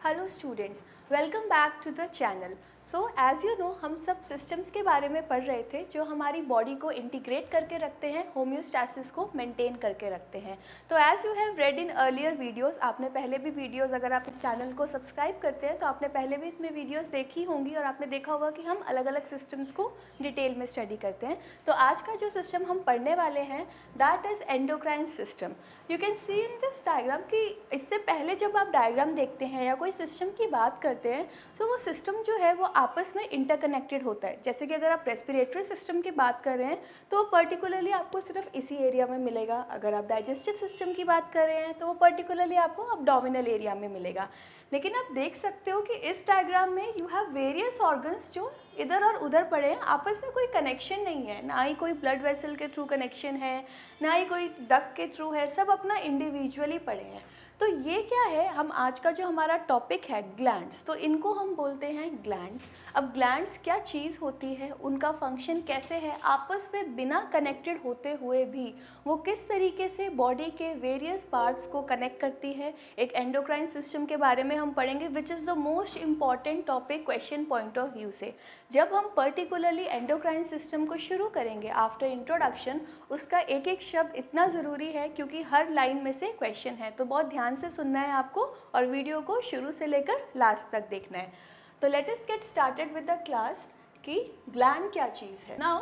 Hello students, welcome back to the channel. So as you know हम सब systems के बारे में पढ़ रहे थे जो हमारी बॉडी को इंटीग्रेट करके रखते हैं, होम्योस्टैसिस को मेंटेन करके रखते हैं। तो as you have read in earlier videos, आपने पहले भी वीडियोस, अगर आप इस चैनल को सब्सक्राइब करते हैं तो आपने पहले भी इसमें वीडियोस देखी होंगी और आपने देखा होगा कि हम अलग अलग सिस्टम्स को डिटेल में स्टडी करते हैं। तो आज का जो सिस्टम हम पढ़ने वाले हैं that is endocrine system. You can C in this diagram कि इससे पहले जब आप डायग्राम देखते हैं या कोई सिस्टम की बात करते हैं तो वो सिस्टम जो है वो आपस में इंटरकनेक्टेड होता है। जैसे कि अगर आप रेस्पिरेटरी सिस्टम की बात कर रहे हैं तो वो पर्टिकुलरली आपको सिर्फ इसी एरिया में मिलेगा। अगर आप डाइजेस्टिव सिस्टम की बात कर रहे हैं तो वो पर्टिकुलरली आपको अब्डोमिनल एरिया में मिलेगा। लेकिन आप देख सकते हो कि इस डायग्राम में यू हैव वेरियस ऑर्गन्स जो इधर और उधर पड़े हैं, आपस में कोई कनेक्शन नहीं है, ना ही कोई ब्लड वेसल के थ्रू कनेक्शन है, ना ही कोई डक्ट के थ्रू है, सब अपना इंडिविजुअली पड़े हैं। तो ये क्या है, हम आज का जो हमारा टॉपिक है ग्लैंड्स, तो इनको हम बोलते हैं ग्लैंड्स। अब ग्लैंड्स क्या चीज़ होती है, उनका फंक्शन कैसे है, आपस में बिना कनेक्टेड होते हुए भी वो किस तरीके से बॉडी के वेरियस पार्ट्स को कनेक्ट करती है, एक एंडोक्राइन सिस्टम के बारे में हम पढ़ेंगे, which is the most important topic question point of view से। जब हम पर्टिकुलरली एंडोक्राइन सिस्टम को शुरू करेंगे आफ्टर इंट्रोडक्शन, उसका एक एक शब्द इतना ज़रूरी है क्योंकि हर लाइन में से क्वेश्चन है, तो बहुत ध्यान से सुनना है आपको और वीडियो को शुरू से लेकर लास्ट तक देखना है। तो let us get started with the class कि ग्लैंड क्या चीज़ है। Now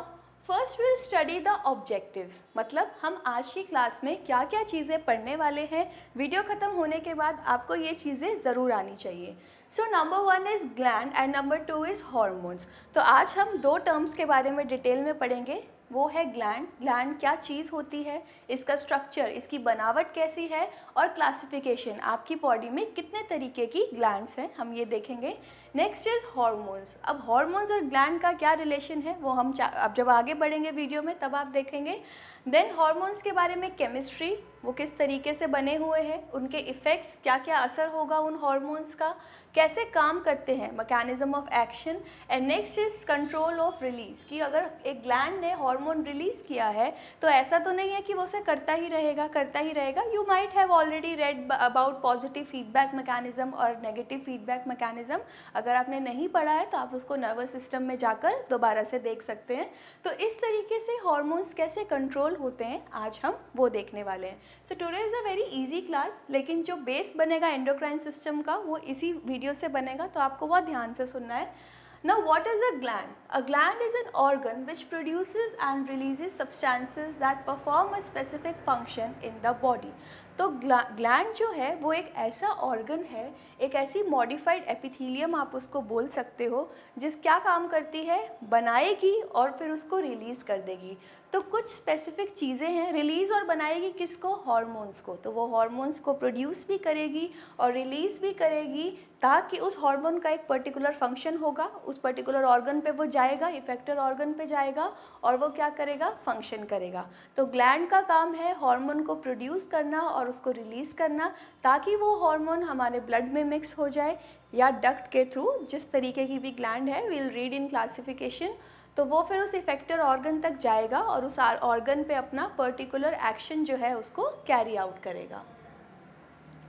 first will study the objectives, मतलब हम आज की क्लास में क्या क्या चीज़ें पढ़ने वाले हैं। वीडियो ख़त्म होने के बाद आपको ये चीज़ें ज़रूर आनी चाहिए। सो number 1 is gland and number 2 is hormones. तो आज हम दो टर्म्स के बारे में डिटेल में पढ़ेंगे, वो है ग्लैंड, ग्लैंड क्या चीज़ होती है, इसका स्ट्रक्चर, इसकी बनावट कैसी है और क्लासिफिकेशन, आपकी बॉडी में कितने तरीके की ग्लैंड्स हैं, हम ये देखेंगे। Next is hormones. अब हॉर्मोन्स और ग्लैंड का क्या रिलेशन है वो हम अब जब आगे बढ़ेंगे वीडियो में तब आप देखेंगे। देन हॉर्मोन्स के बारे में केमिस्ट्री, वो किस तरीके से बने हुए हैं, उनके इफ़ेक्ट्स, क्या क्या असर होगा उन हॉर्मोन्स का, कैसे काम करते हैं, mechanism of action. And next is control of release, कि अगर एक ग्लैंड ने हार्मोन रिलीज़ किया है तो ऐसा तो नहीं है कि वो उसे करता ही रहेगा। You might have already read about positive feedback mechanism और नेगेटिव फीडबैक मैकेनिज्म। अगर आपने नहीं पढ़ा है तो आप उसको नर्वस सिस्टम में जाकर दोबारा से देख सकते हैं। तो इस तरीके से हार्मोन्स कैसे कंट्रोल होते हैं आज हम वो देखने वाले हैं। So today is a very easy class, लेकिन जो बेस बनेगा एंडोक्राइन सिस्टम का वो इसी वीडियो से बनेगा, तो आपको बहुत ध्यान से सुनना है। Now what is a gland? A gland is an organ which produces and releases substances that perform a specific function in the body. तो ग्लैंड जो है वो एक ऐसा ऑर्गन है, एक ऐसी मॉडिफाइड एपिथेलियम आप उसको बोल सकते हो, जिस क्या काम करती है, बनाएगी और फिर उसको रिलीज़ कर देगी। तो कुछ स्पेसिफिक चीज़ें हैं, रिलीज़ और बनाएगी किसको, हार्मोन्स को। तो वो हार्मोन्स को प्रोड्यूस भी करेगी और रिलीज़ भी करेगी, ताकि उस हार्मोन का एक पर्टिकुलर फंक्शन होगा, उस पर्टिकुलर ऑर्गन पे वो जाएगा, इफेक्टर ऑर्गन पे जाएगा और वो क्या करेगा, फंक्शन करेगा। तो ग्लैंड का काम है हार्मोन को प्रोड्यूस करना और उसको रिलीज़ करना, ताकि वो हार्मोन हमारे ब्लड में मिक्स हो जाए या डक्ट के थ्रू, जिस तरीके की भी ग्लैंड है, विल रीड इन क्लासिफिकेशन। तो वो फिर उस इफेक्टर ऑर्गन तक जाएगा और उस ऑर्गन पे अपना पर्टिकुलर एक्शन जो है उसको कैरी आउट करेगा।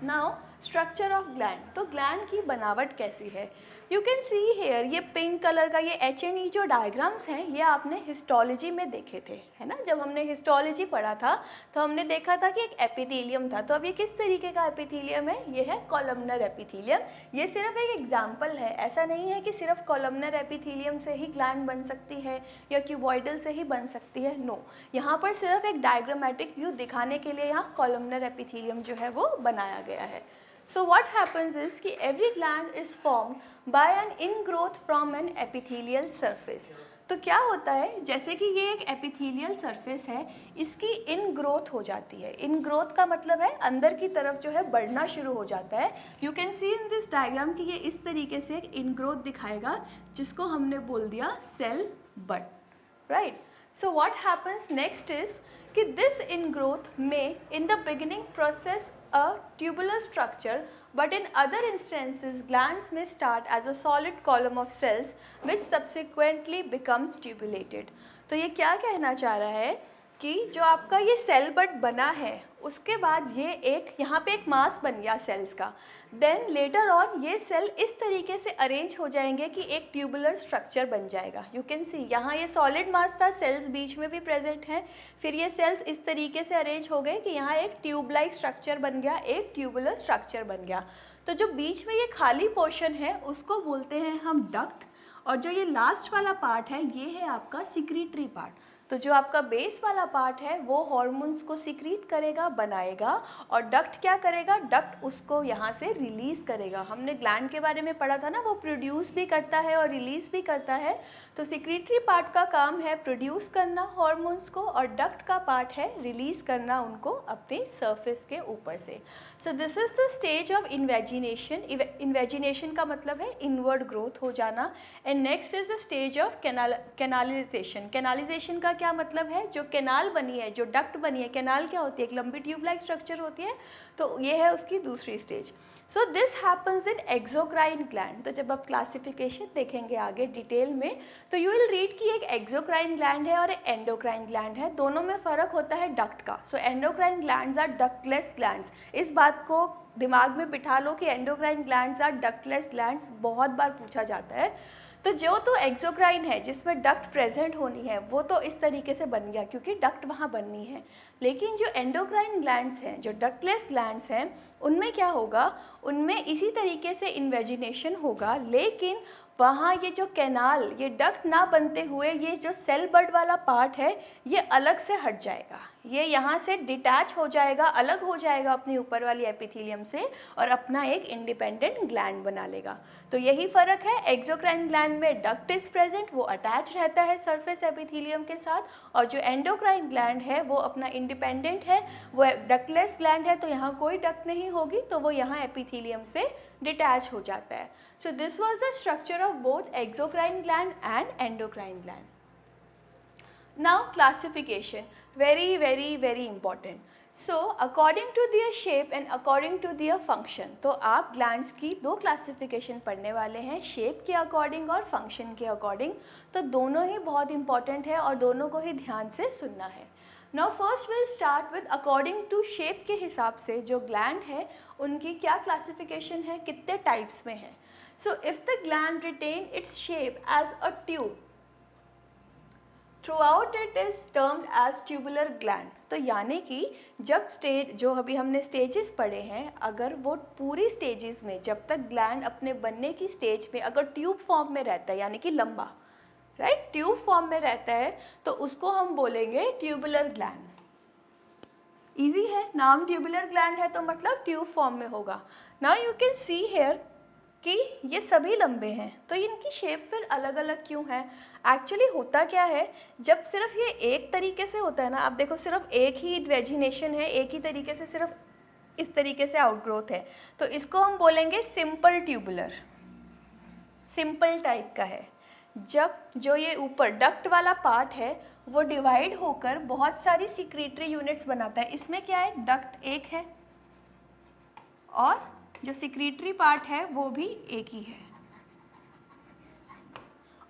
नाउ स्ट्रक्चर ऑफ ग्लैंड, तो ग्लैंड की बनावट कैसी है, यू कैन सी हेयर, ये पिंक कलर का ये HNE जो डायग्राम्स हैं ये आपने हिस्टोलॉजी में देखे थे, है ना। जब हमने हिस्टोलॉजी पढ़ा था तो हमने देखा था कि एक एपिथेलियम था। तो अब ये किस तरीके का एपिथेलियम है, ये है कॉलमनर एपिथेलियम। ये सिर्फ एक एग्जाम्पल है, ऐसा नहीं है कि सिर्फ कॉलमनर एपिथेलियम से ही ग्लैंड बन सकती है या क्यूबॉइडल से ही बन सकती है, नो। यहाँ पर सिर्फ एक डायग्रामेटिक व्यू दिखाने के लिए यहाँ कॉलमनर एपिथेलियम जो है वो बनाया गया है। So what happens is कि every gland is formed by an ingrowth from an epithelial surface. तो क्या होता है, जैसे कि ये एक एपिथेलियल सरफेस है, इसकी इनग्रोथ हो जाती है। इनग्रोथ का मतलब है अंदर की तरफ जो है बढ़ना शुरू हो जाता है। You can C in this diagram कि ये इस तरीके से एक इनग्रोथ दिखाएगा, जिसको हमने बोल दिया cell bud, right. So what happens next is कि दिस इनग्रोथ में in the beginning process a tubular structure, but in other instances glands may start as a solid column of cells which subsequently becomes tubulated. तो ये क्या कहना चाह रहा है कि जो आपका ये सेल बड बना है उसके बाद ये एक यहाँ पे एक मास बन गया सेल्स का, देन लेटर ऑन ये सेल इस तरीके से अरेंज हो जाएंगे कि एक ट्यूबुलर स्ट्रक्चर बन जाएगा। यू कैन सी यहाँ ये सॉलिड मास था, सेल्स बीच में भी प्रेजेंट हैं, फिर ये सेल्स इस तरीके से अरेंज हो गए कि यहाँ एक ट्यूब लाइक स्ट्रक्चर बन गया, एक ट्यूबुलर स्ट्रक्चर बन गया। तो जो बीच में ये खाली पोर्शन है उसको बोलते हैं हम डक्ट, और जो ये लास्ट वाला पार्ट है ये है आपका सिक्रीटरी पार्ट। तो जो आपका बेस वाला पार्ट है वो हॉर्मोन्स को सिक्रीट करेगा, बनाएगा, और डक्ट क्या करेगा, डक्ट उसको यहाँ से रिलीज़ करेगा। हमने ग्लैंड के बारे में पढ़ा था ना, वो प्रोड्यूस भी करता है और रिलीज़ भी करता है। तो सिक्रीटरी पार्ट का काम है प्रोड्यूस करना हॉर्मोन्स को, और डक्ट का पार्ट है रिलीज़ करना उनको अपने सरफेस के ऊपर से। So this is the stage of invagination. Invagination का मतलब है इनवर्ड ग्रोथ हो जाना। And next is the stage of canalization. Canalization का क्या मतलब है, जो कैनाल बनी है, जो डक्ट बनी है, कैनाल क्या होती है, एक लंबी ट्यूब लाइक स्ट्रक्चर होती है, तो ये है उसकी दूसरी stage. So this happens in exocrine gland. तो जब आप क्लासिफिकेशन देखेंगे आगे डिटेल में तो यू विल रीड कि एक एक्सोक्राइन ग्लैंड है और एक एंडोक्राइन ग्लैंड है, दोनों में फ़र्क होता है डक्ट का। So endocrine glands are ductless glands. इस बात को दिमाग में बिठा लो कि endocrine glands are ductless glands, बहुत बार पूछा जाता है। तो जो तो एक्सोक्राइन है जिसमें डक्ट प्रेजेंट होनी है वो तो इस तरीके से बन गया क्योंकि डक्ट वहाँ बननी है, लेकिन जो एंडोक्राइन ग्लैंड्स हैं, जो डक्टलेस ग्लैंड्स हैं, उनमें क्या होगा, उनमें इसी तरीके से इन्वेजिनेशन होगा, लेकिन वहाँ ये जो कैनाल, ये डक्ट ना बनते हुए ये जो सेल बड वाला पार्ट है ये अलग से हट जाएगा, ये यहाँ से डिटैच हो जाएगा, अलग हो जाएगा अपनी ऊपर वाली एपिथेलियम से और अपना एक इंडिपेंडेंट ग्लैंड बना लेगा। तो यही फ़र्क है, एक्सोक्राइन ग्लैंड में डक्ट इज़ प्रेजेंट, वो अटैच रहता है सरफेस एपिथेलियम के साथ, और जो एंडोक्राइन ग्लैंड है वो अपना इंडिपेंडेंट है, वो डक्टलेस ग्लैंड है, तो यहाँ कोई डक्ट नहीं होगी, तो वो यहाँ एपिथेलियम से डिटैच हो जाता है। So this was the structure of both exocrine gland and endocrine gland. Now classification, very important. So according to their shape and according to their function, तो आप ग्लैंड्स की दो क्लासिफिकेशन पढ़ने वाले हैं, शेप के अकॉर्डिंग और फंक्शन के अकॉर्डिंग। तो दोनों ही बहुत इंपॉर्टेंट है और दोनों को ही ध्यान से सुनना है। Now first will start with according to shape के हिसाब से जो ग्लैंड है उनकी क्या क्लासिफिकेशन है, कितने टाइप्स में है। So if the gland retain its shape as a tube, throughout it is termed as tubular gland. तो यानी कि जब स्टेज, जो अभी हमने स्टेजेस पढ़े हैं, अगर वो पूरी स्टेजेस में जब तक ग्लैंड अपने बनने की स्टेज में अगर ट्यूब फॉर्म में रहता है, यानी कि लंबा, राइट, ट्यूब फॉर्म में रहता है, तो उसको हम बोलेंगे ट्यूबुलर ग्लैंड। ईजी है, नाम ट्यूबुलर ग्लैंड है तो मतलब ट्यूब फॉर्म में होगा। Now you can see here कि ये सभी लंबे हैं, तो इनकी शेप फिर अलग अलग क्यों है। एक्चुअली होता क्या है, जब सिर्फ ये एक तरीके से होता है ना, आप देखो सिर्फ एक ही इन्वेजिनेशन है, एक ही तरीके से सिर्फ इस तरीके से आउटग्रोथ है, तो इसको हम बोलेंगे सिंपल ट्यूबुलर, सिंपल टाइप का है। जब जो ये ऊपर डक्ट वाला पार्ट है वो डिवाइड होकर बहुत सारी सिक्रीटरी यूनिट्स बनाता है, इसमें क्या है, डक्ट एक है और जो सिक्रीटरी पार्ट है वो भी एक ही है।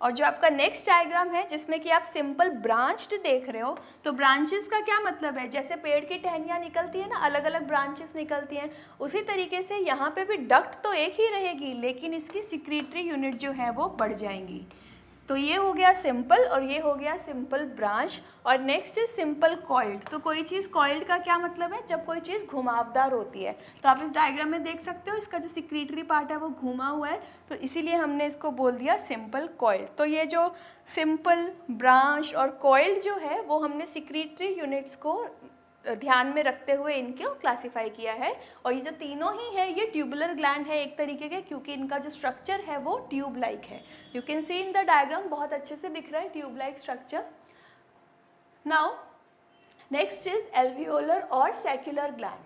और जो आपका नेक्स्ट डायग्राम है जिसमें कि आप सिंपल ब्रांच्ड देख रहे हो, तो ब्रांचेस का क्या मतलब है, जैसे पेड़ की टहनियाँ निकलती है ना, अलग अलग ब्रांचेस निकलती हैं, उसी तरीके से यहाँ पे भी डक्ट तो एक ही रहेगी लेकिन इसकी सिक्रीटरी यूनिट जो है वो बढ़ जाएंगी। तो ये हो गया सिंपल और ये हो गया सिंपल ब्रांच। और नेक्स्ट इज सिंपल कॉइल्ड। तो कोई चीज़ कॉइल्ड का क्या मतलब है, जब कोई चीज़ घुमावदार होती है। तो आप इस डायग्राम में देख सकते हो इसका जो सिक्रीटरी पार्ट है वो घुमा हुआ है, तो इसीलिए हमने इसको बोल दिया सिंपल कॉइल्ड। तो ये जो सिंपल, ब्रांच और कॉइल्ड जो है वो हमने सिक्रीटरी यूनिट्स को ध्यान में रखते हुए इनको क्लासिफाई किया है। और ये जो तीनों ही है ये ट्यूबुलर ग्लैंड है एक तरीके के, क्योंकि इनका जो स्ट्रक्चर है वो ट्यूब लाइक है। You can C in the diagram, बहुत अच्छे से दिख रहा है tube like structure. Now next is alveolar और सेक्युलर ग्लैंड।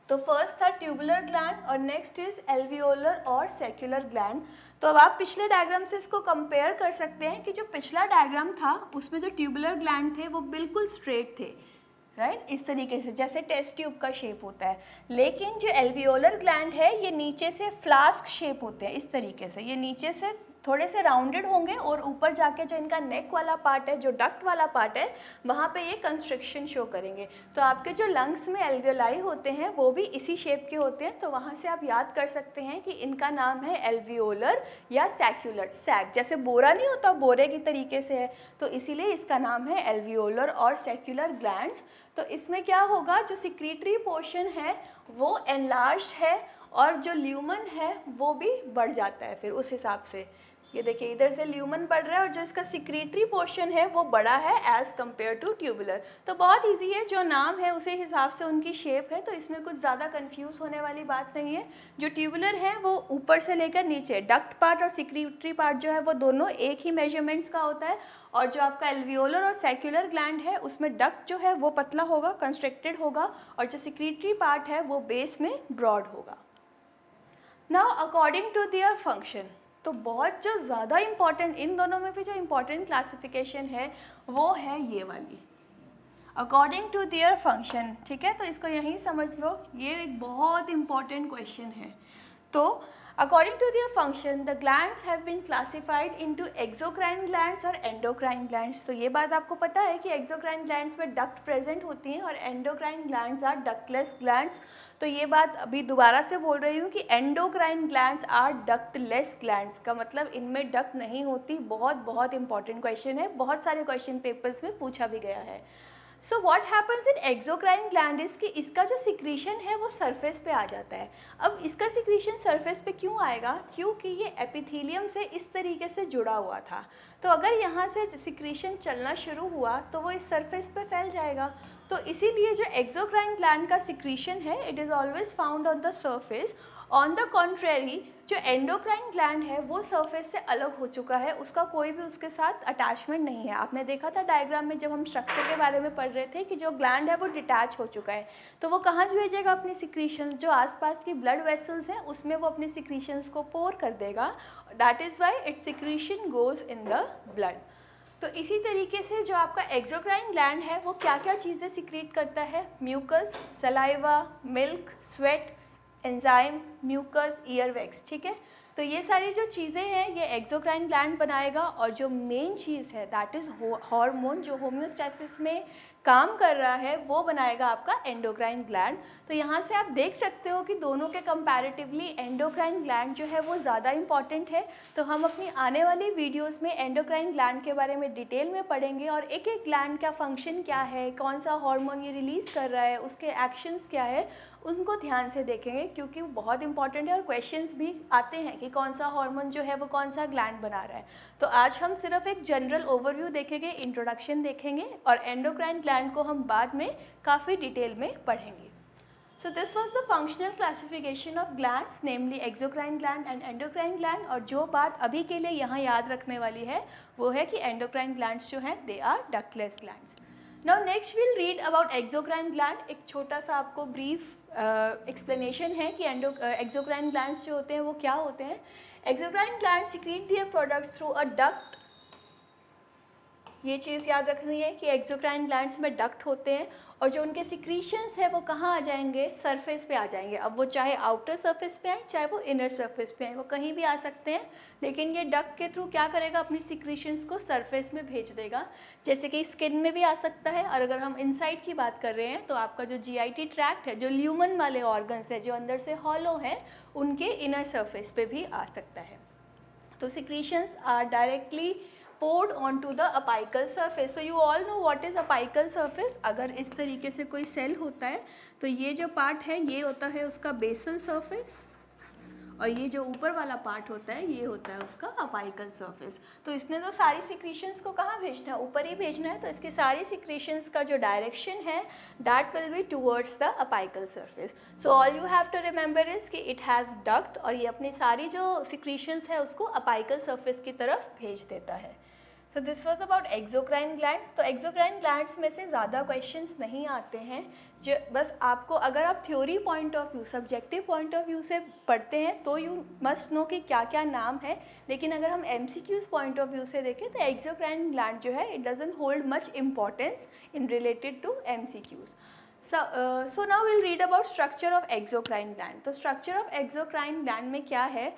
तो फर्स्ट था ट्यूबुलर ग्लैंड और नेक्स्ट इज एल्वियोलर और सेक्युलर ग्लैंड। तो अब आप पिछले डायग्राम से इसको कंपेयर कर सकते हैं कि जो पिछला डायग्राम था उसमें जो ट्यूबुलर ग्लैंड थे वो बिल्कुल स्ट्रेट थे, राइट, इस तरीके से जैसे टेस्ट ट्यूब का शेप होता है। लेकिन जो एल्वियोलर ग्लैंड है ये नीचे से फ्लास्क शेप होते हैं, इस तरीके से ये नीचे से थोड़े से राउंडेड होंगे और ऊपर जाके जो इनका नेक वाला पार्ट है, जो डक्ट वाला पार्ट है, वहाँ पे ये कंस्ट्रिक्शन शो करेंगे। तो आपके जो लंग्स में एल्वियोलाई होते हैं वो भी इसी शेप के होते हैं, तो वहाँ से आप याद कर सकते हैं कि इनका नाम है एल्वियोलर या सैक्यूलर। सैक जैसे बोरा नहीं होता, बोरे की तरीके से है, तो इसीलिए इसका नाम है एल्वियोलर और सैक्यूलर ग्लैंड्स। तो इसमें क्या होगा, जो सिक्रीटरी पोर्शन है वो एनलार्ज्ड है और जो ल्यूमन है वो भी बढ़ जाता है फिर उस हिसाब से। ये देखिए इधर से ल्यूमन बढ़ रहा है और जो इसका सिक्रीटरी पोर्शन है वो बड़ा है एज़ कम्पेयर टू ट्यूबुलर। तो बहुत इजी है, जो नाम है उसी हिसाब से उनकी शेप है, तो इसमें कुछ ज़्यादा कंफ्यूज होने वाली बात नहीं है। जो ट्यूबुलर है वो ऊपर से लेकर नीचे, डक्ट पार्ट और सिक्रीटरी पार्ट जो है वो दोनों एक ही मेजरमेंट्स का होता है, और जो आपका एल्वियोलर और सैक्यूलर ग्लैंड है उसमें डक्ट जो है वो पतला होगा, कंस्ट्रिक्टेड होगा, और जो सिक्रीटरी पार्ट है वो बेस में ब्रॉड होगा। Now according to their function, तो बहुत जो ज़्यादा इम्पॉर्टेंट, इन दोनों में भी जो इम्पॉर्टेंट क्लासिफिकेशन है वो है ये वाली, अकॉर्डिंग टू देयर फंक्शन। ठीक है, तो इसको यहीं समझ लो, ये एक बहुत इम्पॉर्टेंट क्वेश्चन है। तो according to their function the glands have been classified into exocrine glands और एंडोक्राइन ग्लैंड्स। तो ये बात आपको पता है कि एक्सोक्राइन ग्लैंड्स में डक्ट प्रेजेंट होती हैं और endocrine glands are ductless glands. तो ये बात अभी दोबारा से बोल रही हूँ कि endocrine glands are ductless glands, का मतलब इनमें डक्ट नहीं होती। बहुत बहुत इंपॉर्टेंट क्वेश्चन है, बहुत सारे क्वेश्चन पेपर्स में पूछा भी गया है। सो what happens in exocrine gland is कि इसका जो सिक्रीशन है वो सरफेस पे आ जाता है। अब इसका सिक्रीशन सरफेस पे क्यों आएगा, क्योंकि ये एपिथेलियम से इस तरीके से जुड़ा हुआ था। तो अगर यहाँ से सिक्रीशन चलना शुरू हुआ तो वो इस सरफेस पे फैल जाएगा। तो इसीलिए जो एक्सोक्राइन ग्लैंड का सिक्रीशन है it is always found on the surface. On the contrary जो एंडोक्राइन ग्लैंड है वो सरफेस से अलग हो चुका है, उसका कोई भी उसके साथ अटैचमेंट नहीं है। आपने देखा था डायग्राम में जब हम स्ट्रक्चर के बारे में पढ़ रहे थे कि जो ग्लैंड है वो डिटैच हो चुका है, तो वो कहाँ भेजेगा अपनी सिक्रीशंस, जो आसपास की ब्लड वेसल्स हैं उसमें वो अपनी सिक्रीशंस को पोर कर देगा। That is why it's secretion goes in the blood. तो इसी तरीके से जो आपका एक्सोक्राइन ग्लैंड है वो क्या क्या चीज़ें सिक्रीट करता है, mucus, saliva, milk, sweat, enzyme, mucus, earwax. ठीक है, तो ये सारी जो चीज़ें हैं ये एक्सोक्राइन ग्लैंड बनाएगा, और जो मेन चीज़ है दैट इज़ हार्मोन, जो होम्योस्टैसिस में काम कर रहा है वो बनाएगा आपका एंडोक्राइन ग्लैंड। तो यहाँ से आप देख सकते हो कि दोनों के कंपैरेटिवली एंडोक्राइन ग्लैंड जो है वो ज़्यादा इंपॉर्टेंट है। तो हम अपनी आने वाली वीडियोस में एंडोक्राइन ग्लैंड के बारे में डिटेल में पढ़ेंगे, और एक एक ग्लैंड का फंक्शन क्या है, कौन सा हार्मोन ये रिलीज़ कर रहा है, उसके एक्शंस क्या है, उनको ध्यान से देखेंगे, क्योंकि वो बहुत इंपॉर्टेंट है और क्वेश्चंस भी आते हैं कि कौन सा हार्मोन जो है वो कौन सा ग्लैंड बना रहा है। तो आज हम सिर्फ एक जनरल ओवरव्यू देखेंगे, इंट्रोडक्शन देखेंगे, और एंडोक्राइन ग्लैंड को हम बाद में काफ़ी डिटेल में पढ़ेंगे। So this was the functional classification of glands, namely exocrine gland and endocrine gland। और जो बात अभी के लिए यहाँ याद रखने वाली है वो है कि endocrine glands जो हैं they are ductless glands। Now next we'll read about exocrine gland। एक छोटा सा आपको brief explanation है कि exocrine glands जो होते हैं वो क्या होते हैं। Exocrine glands secrete their products through a duct। ये चीज़ याद रखनी है कि एक्सोक्राइन ग्लैंड्स में डक्ट होते हैं, और जो उनके सिक्रीशंस है वो कहाँ आ जाएंगे, सरफेस पे आ जाएंगे। अब वो चाहे आउटर सरफेस पे आए चाहे वो इनर सरफेस पे आए, वो कहीं भी आ सकते हैं, लेकिन ये डक्ट के थ्रू क्या करेगा, अपनी सिक्रीशंस को सरफेस में भेज देगा। जैसे कि स्किन में भी आ सकता है, और अगर हम इनसाइड की बात कर रहे हैं तो आपका जो जीआईटी ट्रैक्ट है, जो ल्यूमन वाले ऑर्गन्स है जो अंदर से हॉलो है, उनके इनर सरफेस पे भी आ सकता है। तो secretions are directly poured onto the apical surface। So you all know what is apical surface। अगर इस तरीके से कोई सेल होता है तो ये जो पार्ट है ये होता है उसका बेसल सरफेस, और ये जो ऊपर वाला पार्ट होता है ये होता है उसका अपाइकल सरफेस। तो इसने तो सारी सिक्रीशंस को कहाँ भेजना है, ऊपर ही भेजना है, तो इसकी सारी सिक्रीशंस का जो डायरेक्शन है that will be towards the apical surface. So all you have to remember is कि इट हैज़ डक्ट, और ये अपनी सारी जो सिक्रीशंस है उसको अपाइकल सरफेस की तरफ भेज देता है। So this was about exocrine glands. तो एक्सोक्राइन ग्लैंड्स में से ज़्यादा क्वेश्चंस नहीं आते हैं, जो बस आपको अगर आप theory point of view, subjective point of view से पढ़ते हैं तो यू मस्ट नो कि क्या क्या नाम है। लेकिन अगर हम एमसीक्यूज पॉइंट ऑफ व्यू से देखें तो एक्सोक्राइन ग्लैंड जो है it doesn't hold much importance in related to MCQs. So now we'll read about structure of exocrine gland। तो structure of exocrine gland में क्या है,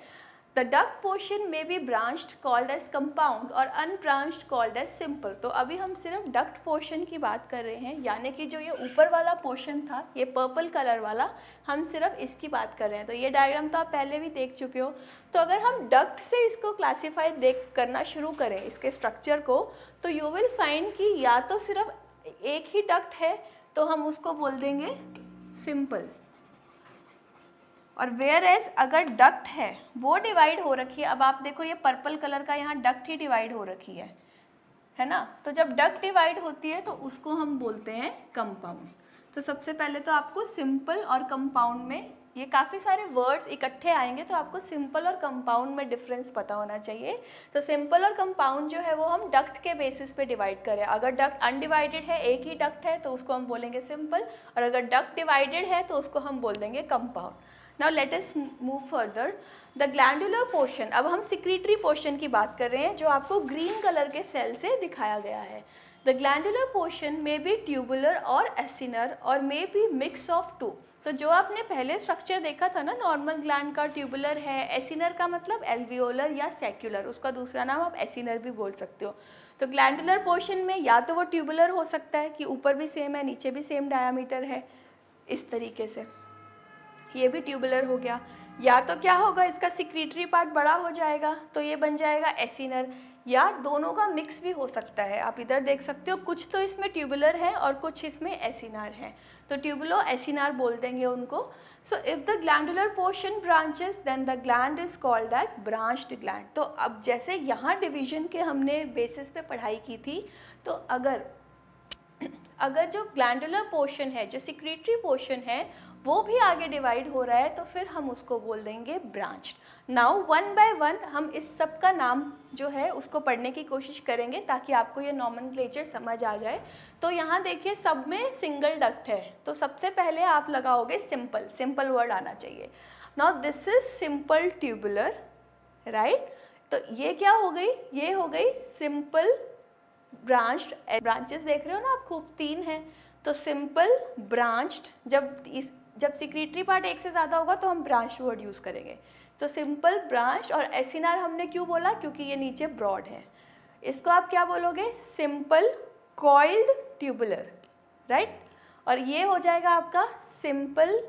द डक्ट पोर्शन में be branched called as compound और unbranched called as simple. तो अभी हम सिर्फ डक्ट पोर्शन की बात कर रहे हैं, यानी कि जो ये ऊपर वाला पोर्शन था, ये पर्पल कलर वाला, हम सिर्फ इसकी बात कर रहे हैं। तो ये डायग्राम तो आप पहले भी देख चुके हो। तो अगर हम डक्ट से इसको क्लासीफाई करना शुरू करें, इसके स्ट्रक्चर को, तो यू विल फाइंड कि या तो सिर्फ एक ही डक्ट है तो हम उसको बोल देंगे सिंपल, और वेयर एज अगर डक्ट है वो डिवाइड हो रखी है, अब आप देखो ये पर्पल कलर का यहाँ डक्ट ही डिवाइड हो रखी है ना, तो जब डक्ट डिवाइड होती है तो उसको हम बोलते हैं कंपाउंड। तो सबसे पहले तो आपको सिंपल और कंपाउंड में ये काफ़ी सारे वर्ड्स इकट्ठे आएंगे, तो आपको सिंपल और कंपाउंड में डिफरेंस पता होना चाहिए। तो सिंपल और कंपाउंड जो है वो हम डक्ट के बेसिस पे डिवाइड करें। अगर डक्ट अनडिवाइडेड है, एक ही डक्ट है, तो उसको हम बोलेंगे सिंपल, और अगर डक्ट डिवाइडेड है तो उसको हम बोल देंगे compound. Now let us move further. The glandular portion, अब हम secretory portion की बात कर रहे हैं जो आपको ग्रीन कलर के सेल से दिखाया गया है। The glandular portion may be tubular और acinar और may be mix of two। तो जो आपने पहले स्ट्रक्चर देखा था ना, नॉर्मल ग्लैंड का ट्यूबुलर है, एसिनर का मतलब एल्वियोलर या सेक्युलर, उसका दूसरा नाम आप एसिनर भी बोल सकते हो। तो ग्लैंडुलर पोर्शन में या तो वो ट्यूबुलर हो सकता है कि ऊपर भी सेम है, नीचे भी सेम डायामीटर है, इस तरीके से ये भी ट्यूबुलर हो गया, या तो क्या होगा इसका सिक्रीटरी पार्ट बड़ा हो जाएगा तो ये बन जाएगा एसिनर, या दोनों का मिक्स भी हो सकता है। आप इधर देख सकते हो कुछ तो इसमें ट्यूबुलर है और कुछ इसमें एसिनार है, तो ट्यूबुलो एसिनार बोल देंगे उनको। So if the glandular portion branches then the gland is called as branched gland. तो अब जैसे यहाँ डिवीजन के हमने बेसिस पे पढ़ाई की थी, तो अगर जो ग्लैंडुलर पोर्शन है, जो सिक्रीटरी पोर्शन है, वो भी आगे डिवाइड हो रहा है तो फिर हम उसको बोल देंगे branched. Now one by one हम इस सब का नाम जो है उसको पढ़ने की कोशिश करेंगे ताकि आपको ये नॉमेनक्लेचर समझ आ जाए। तो यहाँ देखिए सब में सिंगल डक्ट है, तो सबसे पहले आप लगाओगे सिंपल, सिंपल वर्ड आना चाहिए। Now this is simple tubular, right. तो ये क्या हो गई, ये हो गई सिंपल ब्रांच्ड। ब्रांचेस देख रहे हो ना आप, खूब 3 हैं, तो सिंपल ब्रांच्ड, जब सिक्रीटरी पार्ट एक से ज़्यादा होगा तो हम ब्रांच वर्ड यूज़ करेंगे। तो सिंपल ब्रांच, और एसिनार हमने क्यों बोला, क्योंकि ये नीचे ब्रॉड है। इसको आप क्या बोलोगे, सिंपल कॉइल्ड ट्यूबुलर, राइट। और ये हो जाएगा आपका सिंपल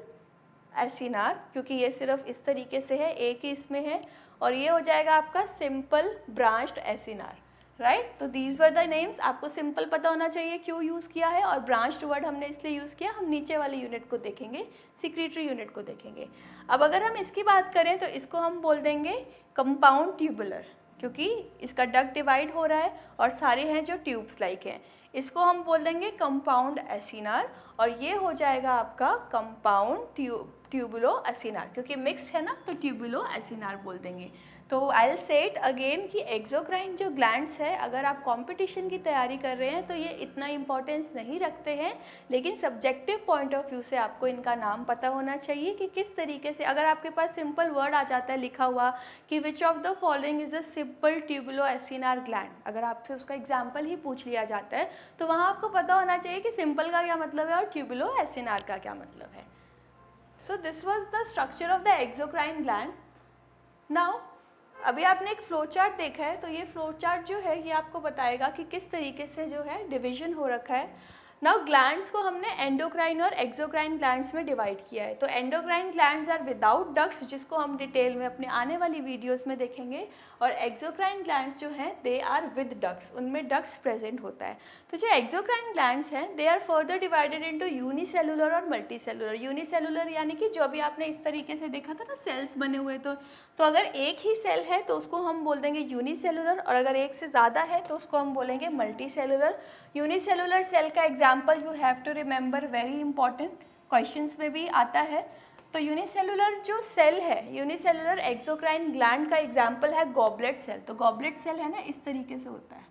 एसिनार, क्योंकि ये सिर्फ इस तरीके से है, एक ही इसमें है, और ये हो जाएगा आपका सिंपल ब्रांच्ड एसिनार, राइट। तो दीज वर द नेम्स। आपको सिंपल पता होना चाहिए क्यों यूज़ किया है, और ब्रांच्ड वर्ड हमने इसलिए यूज़ किया, हम नीचे वाले यूनिट को देखेंगे, सिक्रीटरी यूनिट को देखेंगे। अब अगर हम इसकी बात करें तो इसको हम बोल देंगे कंपाउंड ट्यूबुलर, क्योंकि इसका डक्ट डिवाइड हो रहा है और सारे हैं जो ट्यूब्स लाइक हैं। इसको हम बोल देंगे कंपाउंड एसिनार, और ये हो जाएगा आपका कंपाउंड ट्यूबुलो एसिनार, क्योंकि मिक्स्ड है ना, तो ट्यूबुलो एसिनार बोल देंगे। तो I will say it again कि एक्सोक्राइन जो ग्लैंड्स है, अगर आप कंपटीशन की तैयारी कर रहे हैं तो ये इतना इंपॉर्टेंस नहीं रखते हैं, लेकिन सब्जेक्टिव पॉइंट ऑफ व्यू से आपको इनका नाम पता होना चाहिए कि किस तरीके से। अगर आपके पास सिंपल वर्ड आ जाता है लिखा हुआ कि which of the following is a simple tubulo acinar gland, अगर आपसे उसका एग्जाम्पल ही पूछ लिया जाता है तो वहाँ आपको पता होना चाहिए कि सिंपल का क्या मतलब है और ट्यूबुलो एसिनार का क्या मतलब है। So this was the structure of the exocrine gland. Now अभी आपने एक फ्लो चार्ट देखा है, तो ये फ्लो चार्ट जो है ये आपको बताएगा कि किस तरीके से जो है डिवीजन हो रखा है। नाउ ग्लैंड्स को हमने एंडोक्राइन और एक्सोक्राइन ग्लैंड्स में डिवाइड किया है। तो endocrine glands are without ducts, जिसको हम डिटेल में अपने आने वाली वीडियोस में देखेंगे, और एक्सोक्राइन ग्लैंड्स जो हैं दे आर विद डक्ट्स, उनमें डक्ट्स प्रेजेंट होता है। तो जो एक्सोक्राइन ग्लैंड्स हैं they are further divided into unicellular और मल्टीसेलुलर। यूनिसेलुलर यानी कि जो अभी आपने इस तरीके से देखा था ना, सेल्स बने हुए, तो अगर एक ही सेल है तो उसको हम बोल देंगे यूनिसेलुलर, और अगर एक से ज़्यादा है तो उसको हम बोलेंगे मल्टीसेलुलर। यूनिसेलुलर सेल का example you have to remember, very important, questions में भी आता है। तो यूनिसेलुलर जो सेल है, यूनिसेलुलर एक्सोक्राइन ग्लैंड का एग्जाम्पल है गॉबलेट सेल। तो गॉबलेट सेल है ना, इस तरीके से होता है,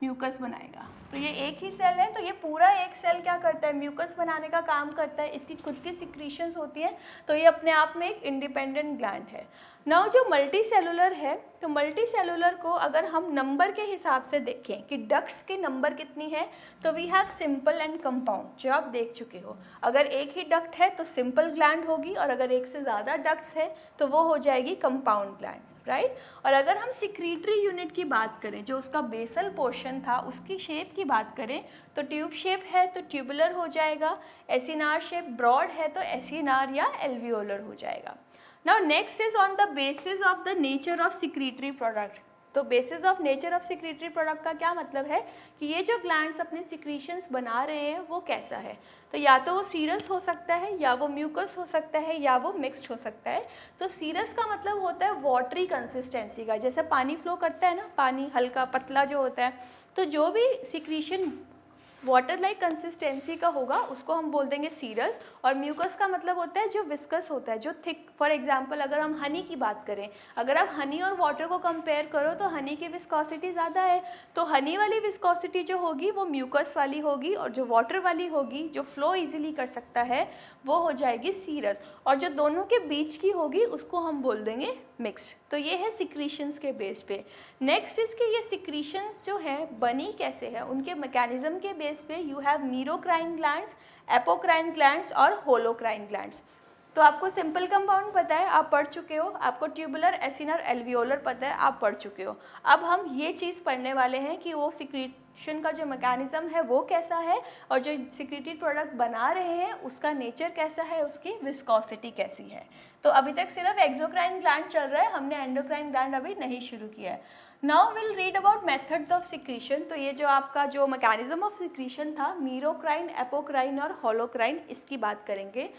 म्यूकस बनाएगा। तो ये एक ही सेल है, तो ये पूरा एक सेल क्या करता है, म्यूकस बनाने का काम करता है, इसकी खुद की सिक्रीशंस होती हैं, तो ये अपने आप में एक इंडिपेंडेंट ग्लैंड है। नाउ जो मल्टी सेलुलर है, तो मल्टी सेलुलर को अगर हम नंबर के हिसाब से देखें कि डक्ट्स के नंबर कितनी है, तो we have simple and compound, जो आप देख चुके हो। अगर एक ही डक्ट है तो सिंपल ग्लैंड होगी, और अगर एक से ज़्यादा डक्ट्स है तो वो हो जाएगी कंपाउंड ग्लैंड्स, राइट। और अगर हम सिक्रीटरी यूनिट की बात करें, जो उसका बेसल पोर्शन था, उसकी शेप की बात करें, तो ट्यूब शेप है तो ट्यूबुलर हो जाएगा, एसिनार शेप ब्रॉड है तो एसिनार या एल्वियोलर हो जाएगा। Now next is on the basis of the nature of secretory product। तो basis of nature of secretory product का क्या मतलब है कि ये जो ग्लैंड्स अपने सिक्रीशंस बना रहे हैं वो कैसा है। तो या तो वो सीरस हो सकता है, या वो म्यूकस हो सकता है, या वो मिक्स्ड हो सकता है। तो सीरस का मतलब होता है वाटरी कंसिस्टेंसी का, जैसे पानी फ्लो करता है ना, पानी हल्का पतला जो होता है, तो जो भी सिक्रीशन वाटर लाइक कंसिस्टेंसी का होगा उसको हम बोल देंगे सीरस। और म्यूकस का मतलब होता है जो विस्कस होता है, जो थिक। फॉर एग्जांपल अगर हम हनी की बात करें, अगर आप हनी और वाटर को कंपेयर करो तो हनी की विस्कोसिटी ज़्यादा है, तो हनी वाली विस्कोसिटी जो होगी वो म्यूकस वाली होगी, और जो वाटर वाली होगी जो फ्लो इजीली कर सकता है वो हो जाएगी सीरस, और जो दोनों के बीच की होगी उसको हम बोल देंगे मिक्स्ड। तो ये है सिक्रीशंस के बेस पे। नेक्स्ट इसके ये सिक्रीशंस जो हैं बनी कैसे है, उनके मैकेनिज्म के बेस पे you have मीरोक्राइन glands, apocrine glands और होलोक्राइन ग्लैंड्स। तो आपको सिंपल कंपाउंड पता है, आप पढ़ चुके हो, आपको ट्यूबुलर, एसिनर, एल्वियोलर पता है, आप पढ़ चुके हो। अब हम ये चीज़ पढ़ने वाले हैं कि वो सिक्रीशन का जो मैकेनिज्म है वो कैसा है, और जो सिक्रीटेड प्रोडक्ट बना रहे हैं उसका नेचर कैसा है, उसकी विस्कोसिटी कैसी है। तो अभी तक सिर्फ एक्सोक्राइन ग्लैंड चल रहा है, हमने एंडोक्राइन ग्लैंड अभी नहीं शुरू किया है। Now will read about methods of secretion. तो ये जो आपका जो मैकेनिज्म ऑफ सिक्रीशन था, मीरोक्राइन, एपोक्राइन और होलोक्राइन, इसकी बात करेंगे।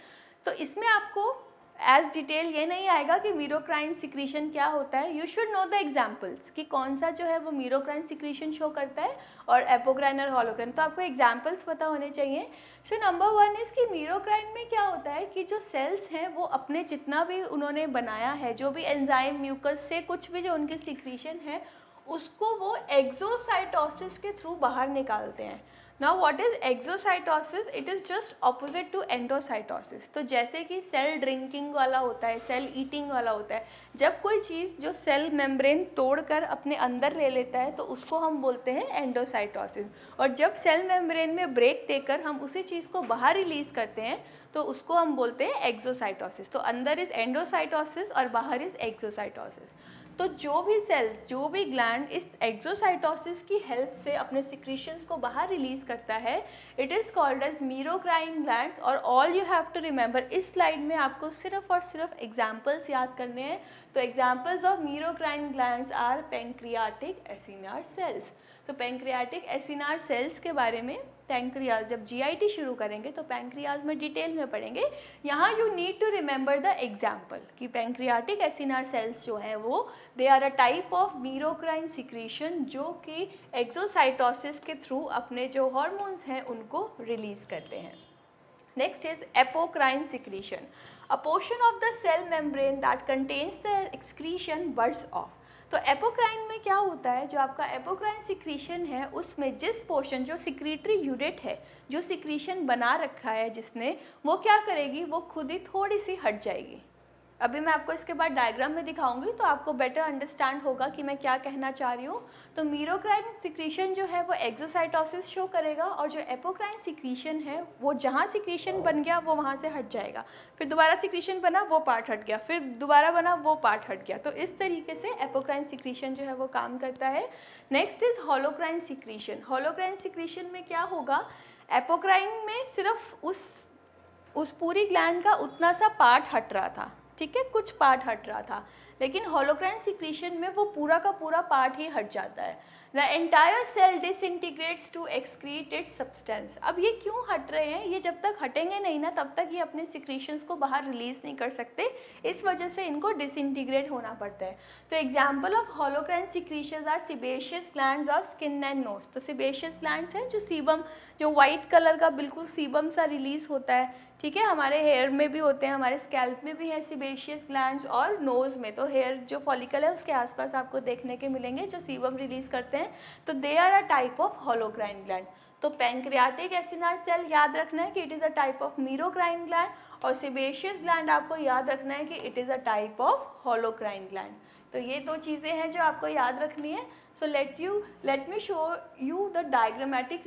तो इसमें आपको एज डिटेल ये नहीं आएगा कि मीरोक्राइन सिक्रीशन क्या होता है। You should know the examples कि कौन सा जो है वो मीरोक्राइन सिक्रीशन शो करता है और एपोक्राइन और होलोक्राइन, तो आपको एग्जाम्पल्स पता होने चाहिए। सो नंबर वन इज़ कि मीरोक्राइन में क्या होता है कि जो सेल्स हैं वो अपने जितना भी उन्होंने बनाया है, जो भी एंजाइम, म्यूकस से कुछ भी जो उनके सिक्रीशन है, उसको वो एक्सोसाइटोसिस के थ्रू बाहर निकालते हैं। Now what is exocytosis? It is just opposite to endocytosis। तो जैसे कि सेल ड्रिंकिंग वाला होता है, सेल ईटिंग वाला होता है, जब कोई चीज़ जो सेल मेम्ब्रेन तोड़कर अपने अंदर ले लेता है तो उसको हम बोलते हैं एंडोसाइटोसिस, और जब सेल मेम्ब्रेन में ब्रेक देकर हम उसी चीज़ को बाहर रिलीज़ करते हैं तो उसको हम बोलते हैं एक्सोसाइटोसिस। तो अंदर इज़ एंडोसाइटोसिस और बाहर इज़ एक्सोसाइटोसिस। तो जो भी सेल्स, जो भी ग्लैंड इस एक्सोसाइटोसिस की हेल्प से अपने सिक्रीशंस को बाहर रिलीज करता है, it is called as merocrine glands. और all you have to remember, इस स्लाइड में आपको सिर्फ और सिर्फ एग्जाम्पल्स याद करने हैं। तो examples of merocrine glands are pancreatic acinar cells. तो पैंक्रियाटिक एसिनार सेल्स के बारे में पैंक्रियाज, जब जीआईटी शुरू करेंगे तो पैंक्रियाज में डिटेल में पढ़ेंगे। यहाँ you need to remember the example कि पैंक्रियाटिक एसिनार सेल्स जो हैं वो they are a type of merocrine secretion, जो कि एक्सोसाइटोसिस के थ्रू अपने जो हार्मोन्स हैं उनको रिलीज करते हैं। Next is apocrine secretion. A portion of the cell membrane that contains the excretion buds of. तो एपोक्राइन में क्या होता है, जो आपका एपोक्राइन सिक्रीशन है उसमें जिस पोर्शन, जो सिक्रीटरी यूनिट है, जो सिक्रीशन बना रखा है जिसने, वो क्या करेगी, वो खुद ही थोड़ी सी हट जाएगी। अभी मैं आपको इसके बाद डायग्राम में दिखाऊंगी तो आपको बेटर अंडरस्टैंड होगा कि मैं क्या कहना चाह रही हूँ। तो मीरोक्राइन सिक्रीशन जो है वो एक्सोसाइटोसिस शो करेगा, और जो एपोक्राइन सिक्रीशन है वो जहाँ सिक्रीशन बन गया वो वहाँ से हट जाएगा, फिर दोबारा सिक्रीशन बना वो पार्ट हट गया, फिर दोबारा बना वो पार्ट हट गया। तो इस तरीके से एपोक्राइन सिक्रीशन जो है वो काम करता है। Next is holocrine secretion. Holocrine secretion में क्या होगा, एपोक्राइन में सिर्फ उस पूरी ग्लैंड का उतना सा पार्ट हट रहा था, ठीक है, कुछ पार्ट हट रहा था, लेकिन होलोक्राइन सिक्रीशन में वो पूरा का पूरा पार्ट ही हट जाता है। The entire cell disintegrates to excrete its substance. अब ये क्यों हट रहे हैं, ये जब तक हटेंगे नहीं ना तब तक ये अपने सिक्रीशंस को बाहर रिलीज नहीं कर सकते, इस वजह से इनको डिसइंटीग्रेट होना पड़ता है। तो example of holocrine secretions are sebaceous glands of skin and nose. तो सीबेशियस ग्लैंड्स हैं जो सीबम, जो वाइट कलर का बिल्कुल सीबम सा रिलीज होता है, ठीक है, हमारे हेयर में भी होते हैं, हमारे स्कैल्प में भी है सीबेशियस ग्लैंड्स, और नोज़ में। तो हेयर जो फॉलिकल है उसके आसपास आपको देखने के मिलेंगे जो सीबम रिलीज करते हैं, तो they are a type of holocrine gland. तो पैंक्रियाटिक एसिनाइड सेल याद रखना है कि it is a type of merocrine gland, और सेबेशियस ग्लैंड आपको याद रखना है कि it is a type of holocrine gland. तो ये दो चीज़ें हैं जो आपको याद रखनी है। So let me show you the diagrammatic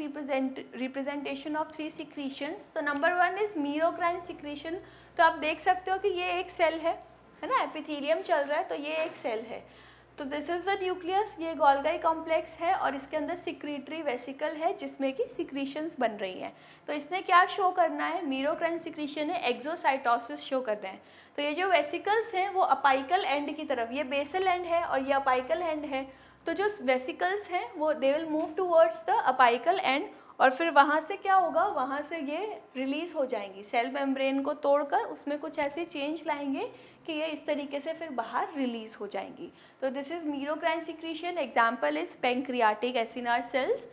representation of three secretions. तो नंबर 1 इज मीरोक्राइन सिक्रीशन। तो आप देख सकते हो कि ये एक सेल है ना, एपिथेलियम चल रहा है, तो ये एक सेल है। तो दिस इज द न्यूक्लियस, ये गोल्गी कॉम्प्लेक्स है और इसके अंदर सिक्रीटरी वेसिकल है जिसमें कि सिक्रीशंस बन रही हैं। तो इसने क्या शो करना है, मीरोक्राइन सिक्रीशन है, एक्सोसाइटोसिस शो कर रहे हैं। तो ये जो वेसिकल्स हैं वो अपाइकल एंड की तरफ, ये बेसल एंड है और ये अपाइकल एंड है, तो जो वेसिकल्स हैं वो they will move towards the apical and, और फिर वहाँ से क्या होगा, वहाँ से ये रिलीज़ हो जाएंगी, सेल मेम्ब्रेन को तोड़कर उसमें कुछ ऐसे चेंज लाएंगे कि ये इस तरीके से फिर बाहर रिलीज़ हो जाएंगी। तो this is merocrine secretion, example is pancreatic acinar cells.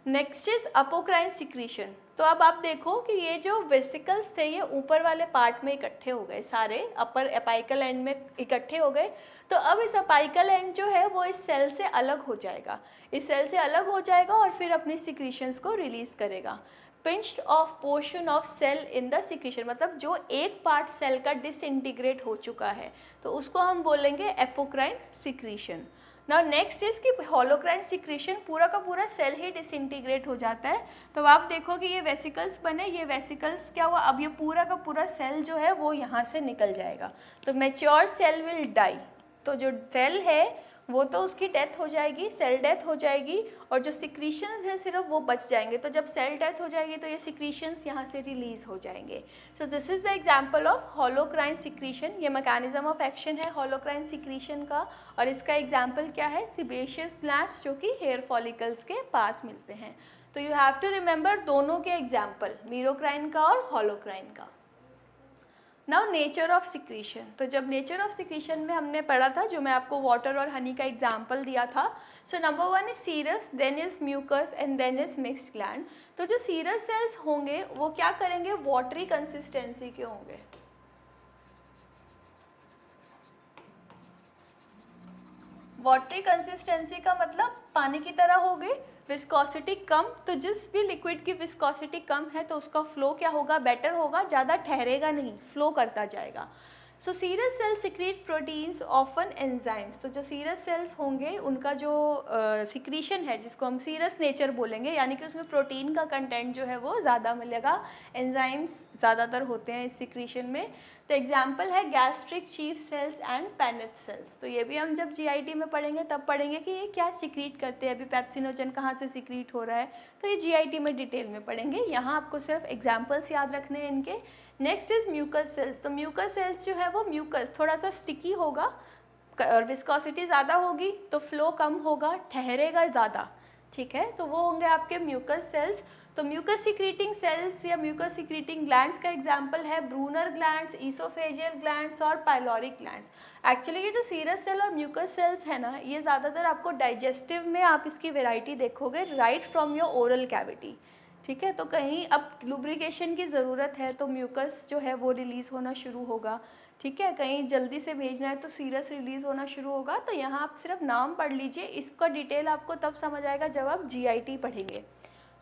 Next is apocrine secretion. तो अब आप देखो कि ये जो वेसिकल्स थे ये ऊपर वाले पार्ट में इकट्ठे हो गए, सारे अपर अपाइकल एंड में इकट्ठे हो गए। तो अब इस अपाइकल एंड जो है वो इस सेल से अलग हो जाएगा, इस सेल से अलग हो जाएगा और फिर अपनी सिक्रीशंस को रिलीज़ करेगा। Pinched off portion of cell in the secretion, मतलब जो एक पार्ट सेल का डिसइंटीग्रेट हो चुका है तो उसको हम बोलेंगे apocrine secretion. Now next is कि होलोक्राइन सिक्रीशन, पूरा का पूरा सेल ही डिसइंटीग्रेट हो जाता है। तो आप देखो कि ये वेसिकल्स बने, ये वेसिकल्स क्या हुआ, अब ये पूरा का पूरा सेल जो है वो यहाँ से निकल जाएगा। तो मैच्योर सेल विल डाई, तो जो सेल है वो तो उसकी डेथ हो जाएगी, सेल डेथ हो जाएगी, और जो सिक्रीशंस हैं सिर्फ वो बच जाएंगे। तो जब सेल डेथ हो जाएगी तो ये सिक्रीशंस यहाँ से रिलीज हो जाएंगे। तो this is the example of holocrine secretion. ये मैकेनिज्म ऑफ एक्शन है होलोक्राइन सिक्रीशन का, और इसका एग्जांपल क्या है, सेबेशियस ग्लैंड्स जो कि हेयर फॉलिकल्स के पास मिलते हैं। तो यू हैव टू रिमेंबर दोनों के एग्जाम्पल, मीरोक्राइन का और होलोक्राइन का। Now nature of secretion. तो जब नेचर ऑफ सिक्रीशन में हमने पढ़ा था, जो मैं आपको वाटर और हनी का एग्जाम्पल दिया था, so number 1 is serous, then is mucus and then is mixed gland. तो जो सीरस सेल्स होंगे वो क्या करेंगे, वाटरी कंसिस्टेंसी के होंगे। वाटरी कंसिस्टेंसी का मतलब पानी की तरह हो गए, विस्कोसिटी कम, तो जिस भी लिक्विड की विस्कोसिटी कम है तो उसका फ्लो क्या होगा, बेटर होगा, ज़्यादा ठहरेगा नहीं, फ्लो करता जाएगा। So serous cells secrete proteins often enzymes. तो जो सीरस सेल्स होंगे उनका जो सिक्रीशन है जिसको हम सीरस नेचर बोलेंगे, यानी कि उसमें प्रोटीन का कंटेंट जो है वो ज़्यादा मिलेगा, एंजाइम्स ज़्यादातर होते हैं इस सिक्रीशन में। तो एग्जाम्पल है gastric chief cells and Paneth cells. तो ये भी हम जब जीआईटी में पढ़ेंगे तब पढ़ेंगे कि ये क्या सिक्रीट करते हैं, अभी पेप्सिनोजन कहाँ से सिक्रीट हो रहा है, तो ये जीआईटी में डिटेल में पढ़ेंगे, यहाँ आपको सिर्फ एग्जाम्पल्स याद रखने हैं इनके। Next is mucus cells. तो म्यूकस सेल्स जो है वो म्यूकस थोड़ा सा स्टिकी होगा और विस्कोसिटी ज़्यादा होगी तो फ्लो कम होगा, ठहरेगा ज़्यादा, ठीक है, तो वो होंगे आपके म्यूकस सेल्स। तो म्यूकस सिक्रीटिंग सेल्स या म्यूकस सिक्रीटिंग ग्लैंड्स का एग्जांपल है ब्रूनर ग्लैंड्स, ईसोफेजियल ग्लैंड्स और पाइलोरिक ग्लैंड्स। एक्चुअली ये जो सीरस सेल और म्यूकस सेल्स है ना, ये ज़्यादातर आपको डाइजेस्टिव में आप इसकी वेराइटी देखोगे right from your oral cavity, ठीक है। तो कहीं अब लुब्रिकेशन की ज़रूरत है तो म्यूकस जो है वो रिलीज़ होना शुरू होगा, ठीक है, कहीं जल्दी से भेजना है तो सीरस रिलीज़ होना शुरू होगा। तो यहाँ आप सिर्फ नाम पढ़ लीजिए, इसका डिटेल आपको तब समझ आएगा जब आप जीआईटी पढ़ेंगे।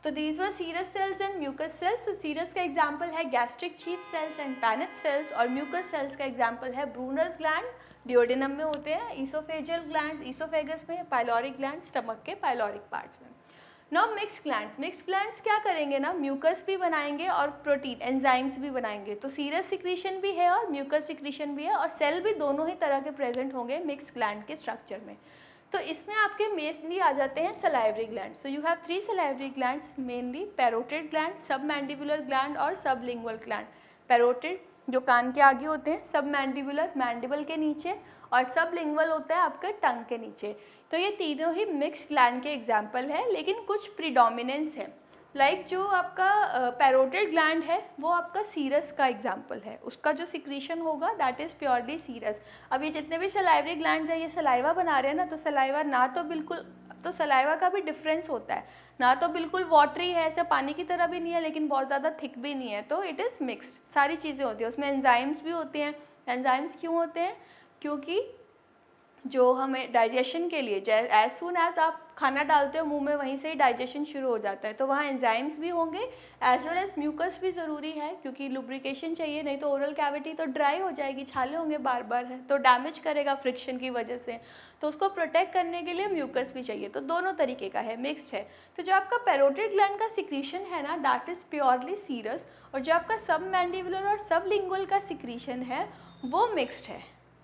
तो these were serous cells and mucus cells. तो सीरस का एग्जाम्पल है gastric chief cells and Paneth cells, और म्यूकस सेल्स का एग्जाम्पल है ब्रूनर्स ग्लैंड, डिओडिनम में होते हैं, ईसोफेजियल ग्लैंड्स ईसोफेगस में, पाइलोरिक ग्लैंड स्टमक के पाइलोरिक पार्ट्स में। Now mixed glands. Mixed glands क्या करेंगे ना, म्यूकस भी बनाएंगे और प्रोटीन एंजाइम्स भी बनाएंगे। तो सीरस सिक्रीशन भी है और म्यूकस सिक्रीशन भी है, और सेल भी दोनों ही तरह के प्रेजेंट होंगे मिक्स्ड ग्लैंड के स्ट्रक्चर में। तो इसमें आपके मेनली आ जाते हैं salivary gland. So you have 3 salivary glands mainly, parotid gland, सब मैंडिबुलर ग्लैंड और सब लिंगुअल ग्लैंड। पैरोटिड जो कान के आगे होते हैं, सब मैंडिबुलर मैंडिबल के नीचे, और सब लिंगुअल होता है आपके टंग के नीचे। तो ये तीनों ही मिक्स्ड ग्लैंड के एग्जाम्पल है, लेकिन कुछ प्रीडोमिनेंस है। लाइक जो आपका पैरोटिड ग्लैंड है वो आपका सीरस का एग्जाम्पल है, उसका जो सिक्रीशन होगा दैट इज़ प्योरली सीरस। अब ये जितने भी सलाइवरी ग्लैंड्स हैं ये सलाइवा बना रहे हैं ना, तो सलाइवा ना तो बिल्कुल, तो सलाइवा का भी डिफरेंस होता है, ना तो बिल्कुल वाटरी है, ऐसे पानी की तरह भी नहीं है, लेकिन बहुत ज़्यादा थिक भी नहीं है, तो इट इज़ मिक्स्ड, सारी चीज़ें होती हैं उसमें। एंजाइम्स भी होते हैं। एंजाइम्स क्यों होते हैं, क्योंकि जो हमें डाइजेशन के लिए, एज सून एज आप खाना डालते हो मुंह में, वहीं से ही डाइजेशन शुरू हो जाता है, तो वहाँ एंजाइम्स भी होंगे, एज वेल एज म्यूकस भी ज़रूरी है, क्योंकि लुब्रिकेशन चाहिए, नहीं तो ओरल कैविटी तो ड्राई हो जाएगी, छाले होंगे बार बार है तो डैमेज करेगा फ्रिक्शन की वजह से, तो उसको प्रोटेक्ट करने के लिए म्यूकस भी चाहिए। तो दोनों तरीके का है, मिक्स्ड है। तो जो आपका पैरोटिड ग्लैंड का सिक्रीशन है ना, दैट इज़ प्योरली सीरस, और जो आपका सब मैंडिबुलर और सब लिंगुअल का सिक्रीशन है वो मिक्स्ड है।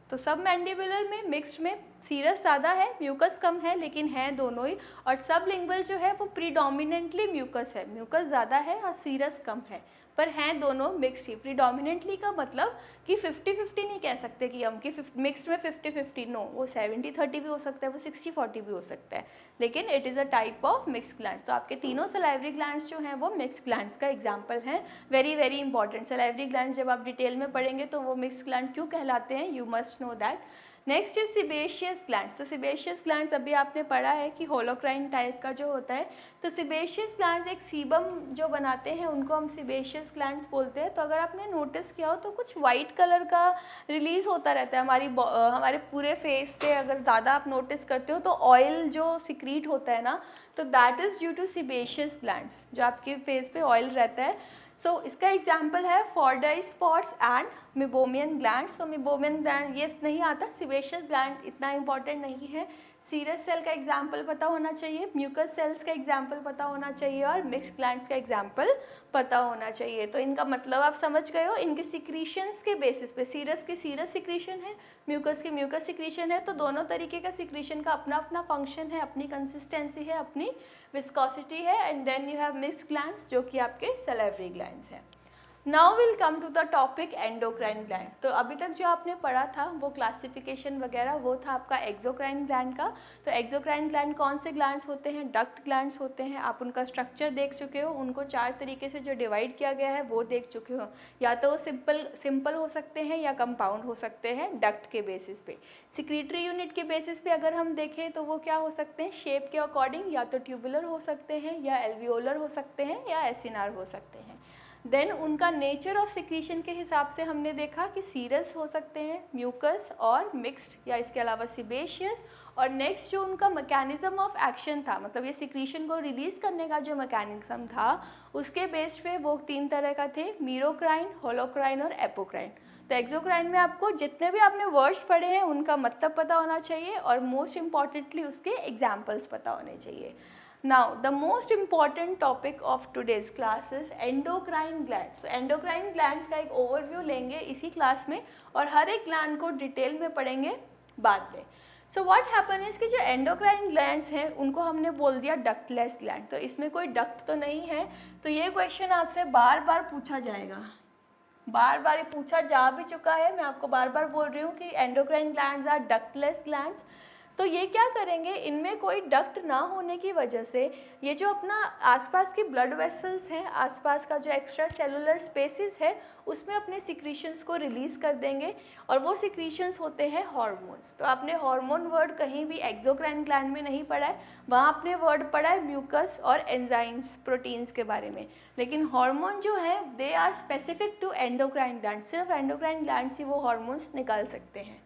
तो सब मैंडिबुलर में मिक्स्ड में सीरस ज़्यादा है, म्यूकस कम है, लेकिन है दोनों ही। और सब लिंगुअल जो है वो प्रीडोमिनेंटली म्यूकस है, म्यूकस ज़्यादा है और सीरस कम है, पर हैं दोनों मिक्स्ड ही। प्रीडोमिनेंटली का मतलब कि 50-50 नहीं कह सकते कि हम कि मिक्स्ड में 50-50, नो, वो 70-30 भी हो सकता है, वो 60-40 भी हो सकता है, लेकिन it is a type of mixed gland. तो आपके तीनों सलाइवरी ग्लैंड्स जो हैं वो मिक्स्ड ग्लैंड्स का एग्जाम्पल हैं। Very very important, salivary glands जब आप डिटेल में पढ़ेंगे तो वो मिक्स्ड ग्लैंड क्यों कहलाते हैं, you must know that. Next is sebaceous glands. तो सिबेशियस ग्लैंड्स अभी आपने पढ़ा है कि होलोक्राइन टाइप का जो होता है, तो सिबेशियस ग्लैंड्स एक सीबम जो बनाते हैं उनको हम सिबेशियस ग्लैंड्स बोलते हैं। तो अगर आपने नोटिस किया हो तो कुछ वाइट कलर का रिलीज होता रहता है हमारे पूरे फेस पे, अगर ज़्यादा आप नोटिस करते हो तो ऑयल जो सिक्रीट होता है ना, तो that is due to sebaceous glands, जो आपके फेस पे ऑयल रहता है। सो इसका एग्जाम्पल है फॉरडाई स्पॉट्स एंड मिबोमियन ग्लैंड्स। तो मिबोमियन ग्लैंड ये नहीं आता, सिबेशियस ग्लैंड इतना इंपॉर्टेंट नहीं है। सीरस सेल का एग्जाम्पल पता होना चाहिए, म्यूकस सेल्स का एग्जाम्पल पता होना चाहिए, और मिक्स्ड ग्लैंड्स का एग्जाम्पल पता होना चाहिए। तो इनका मतलब आप समझ गए हो, इनके सिक्रीशंस के बेसिस पे, सीरस की सीरस सिक्रीशन है, म्यूकस की म्यूकस सिक्रीशन है, तो दोनों तरीके का सिक्रीशन का अपना अपना फंक्शन है, अपनी कंसिस्टेंसी है, अपनी विस्कोसिटी है। And then you have mixed glands जो कि आपके सलाइवरी ग्लैंड्स हैं। Now will come to the topic endocrine gland. तो अभी तक जो आपने पढ़ा था वो क्लासिफिकेशन वगैरह वो था आपका एक्सोक्राइन ग्लैंड का। तो एक्सोक्राइन ग्लैंड कौन से ग्लैंड्स होते हैं, डक्ट ग्लैंड्स होते हैं। आप उनका स्ट्रक्चर देख चुके हो, उनको 4 तरीके से जो डिवाइड किया गया है वो देख चुके हो। या तो वो सिंपल हो सकते हैं या कंपाउंड हो सकते हैं डक्ट के बेसिस पे। सिक्रीटरी यूनिट के बेसिस पे अगर हम देखें तो वो क्या हो सकते हैं, शेप के अकॉर्डिंग या तो ट्यूबुलर हो सकते हैं, या एल्वियोलर हो सकते हैं, या एसिनार हो सकते हैं। देन उनका नेचर ऑफ सिक्रीशन के हिसाब से हमने देखा कि सीरस हो सकते हैं, म्यूकस और मिक्स्ड, या इसके अलावा सिबेशियस। और नेक्स्ट जो उनका मैकेनिज्म ऑफ एक्शन था, मतलब ये सिक्रीशन को रिलीज करने का जो मैकेनिज्म था, उसके बेस पे वो 3 तरह का थे, मीरोक्राइन, होलोक्राइन और एपोक्राइन। तो एक्सोक्राइन में आपको जितने भी आपने वर्ड्स पढ़े हैं उनका मतलब पता होना चाहिए, और मोस्ट इम्पॉर्टेंटली उसके एग्जाम्पल्स पता होने चाहिए। Now, the most important topic of today's class is endocrine glands. So, endocrine glands का एक ओवरव्यू लेंगे इसी क्लास में, और हर एक ग्लैंड को डिटेल में पढ़ेंगे बाद में। सो व्हाट हैपन इज कि जो एंडोक्राइन ग्लैंड्स हैं उनको हमने बोल दिया डक्टलेस ग्लैंड। तो इसमें कोई डक्ट तो नहीं है, तो ये क्वेश्चन आपसे बार बार पूछा जाएगा, बार बार ये पूछा जा भी चुका है। मैं आपको बार बार बोल रही हूँ कि endocrine glands are ductless glands. तो ये क्या करेंगे, इनमें कोई डक्ट ना होने की वजह से ये जो अपना आसपास की ब्लड वेसल्स हैं, आसपास का जो एक्स्ट्रा सेलुलर स्पेसिस है, उसमें अपने सिक्रीशंस को रिलीज़ कर देंगे, और वो सिक्रीशंस होते हैं हार्मोन्स। तो आपने हार्मोन वर्ड कहीं भी एक्सोक्राइन ग्लैंड में नहीं पढ़ा है, वहाँ आपने वर्ड पढ़ा है म्यूकस और एंजाइम्स, प्रोटीन्स के बारे में। लेकिन हार्मोन जो है they are specific to endocrine gland, सिर्फ एंडोक्राइन ग्लैंड से वो हार्मोन्स निकाल सकते हैं।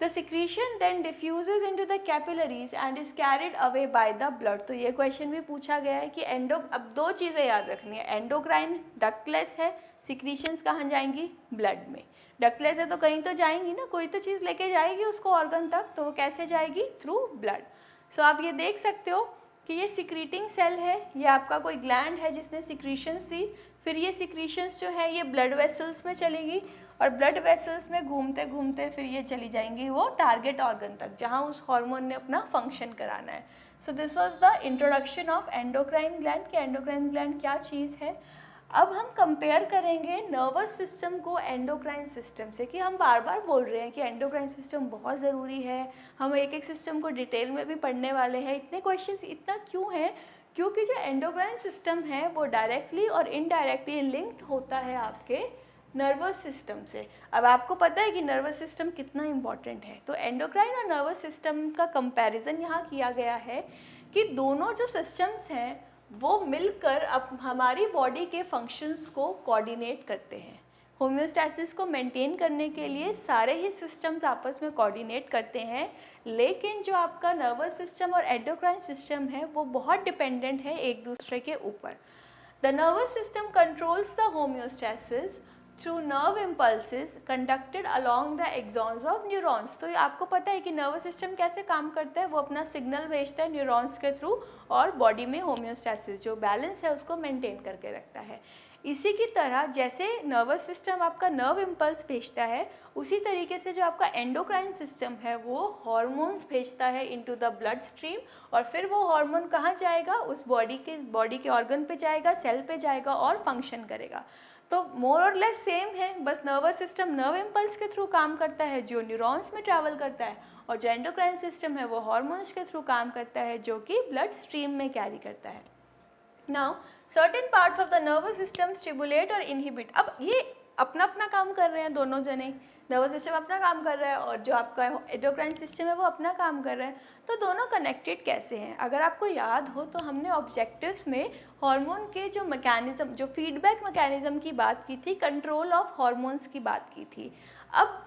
The secretion then diffuses into the capillaries and is carried away by the blood। तो ये क्वेश्चन भी पूछा गया है कि अब 2 चीज़ें याद रखनी है, एंडोक्राइन डक्टलेस है, सिक्रीशंस कहाँ जाएंगी, ब्लड में। डक्टलेस है तो कहीं तो जाएंगी ना, कोई तो चीज़ लेके जाएगी उसको ऑर्गन तक, तो वो कैसे जाएगी, थ्रू ब्लड। सो आप ये देख सकते हो कि ये सिक्रीटिंग सेल है, ये आपका कोई ग्लैंड है जिसने सिक्रीशंस दी, फिर ये सिक्रीशंस जो है ये ब्लड वेसल्स में चलेगी, और ब्लड वेसल्स में घूमते घूमते फिर ये चली जाएंगी वो टारगेट ऑर्गन तक, जहाँ उस हार्मोन ने अपना फंक्शन कराना है। So this was the introduction of endocrine gland कि एंडोक्राइन ग्लैंड क्या चीज़ है। अब हम कंपेयर करेंगे नर्वस सिस्टम को एंडोक्राइन सिस्टम से, कि हम बार बार बोल रहे हैं कि एंडोक्राइन सिस्टम बहुत ज़रूरी है, हम एक एक सिस्टम को डिटेल में भी पढ़ने वाले हैं। इतने क्वेश्चंस इतना क्यों है, क्योंकि जो एंडोक्राइन सिस्टम है वो डायरेक्टली और इनडायरेक्टली लिंक्ड होता है आपके नर्वस सिस्टम से। अब आपको पता है कि नर्वस सिस्टम कितना इम्पॉर्टेंट है, तो एंडोक्राइन और नर्वस सिस्टम का कंपैरिजन यहाँ किया गया है कि दोनों जो सिस्टम्स हैं वो मिलकर अब हमारी बॉडी के फंक्शंस को कोऑर्डिनेट करते हैं। होम्योस्टैसिस को मेंटेन करने के लिए सारे ही सिस्टम्स आपस में कोऑर्डिनेट करते हैं, लेकिन जो आपका नर्वस सिस्टम और एंडोक्राइन सिस्टम है वो बहुत डिपेंडेंट है एक दूसरे के ऊपर। The nervous system controls the homeostasis through nerve impulses conducted along the axons of neurons. तो आपको पता है कि नर्वस सिस्टम कैसे काम करता है, वो अपना सिग्नल भेजता है न्यूरॉन्स के थ्रू और बॉडी में होम्योस्टैसिस जो बैलेंस है उसको मेंटेन करके रखता है। इसी की तरह जैसे नर्वस सिस्टम आपका नर्व इम्पल्स भेजता है, उसी तरीके से जो आपका एंडोक्राइन सिस्टम है वो हॉर्मोन्स भेजता है इनटू द ब्लड स्ट्रीम, और फिर वो हार्मोन कहाँ जाएगा, उस बॉडी के ऑर्गन पे जाएगा, सेल पे जाएगा और फंक्शन करेगा। तो मोर और लेस सेम है, बस नर्वस सिस्टम नर्व इम्पल्स के थ्रू काम करता है जो न्यूरॉन्स में ट्रैवल करता है, और जो एंडोक्राइन सिस्टम है वो हार्मोन्स के थ्रू काम करता है जो कि ब्लड स्ट्रीम में कैरी करता है। Now certain parts of the nervous system stimulate और इनहिबिट। अब ये अपना अपना काम कर रहे हैं दोनों जने, नर्वस सिस्टम अपना काम कर रहा है और जो आपका एंडोक्राइन सिस्टम है वो अपना काम कर रहा है। तो दोनों कनेक्टेड कैसे हैं? अगर आपको याद हो तो हमने ऑब्जेक्टिव्स में हार्मोन के जो मैकेनिज्म, जो फीडबैक मैकेनिज्म की बात की थी, कंट्रोल ऑफ हार्मोन्स की बात की थी। अब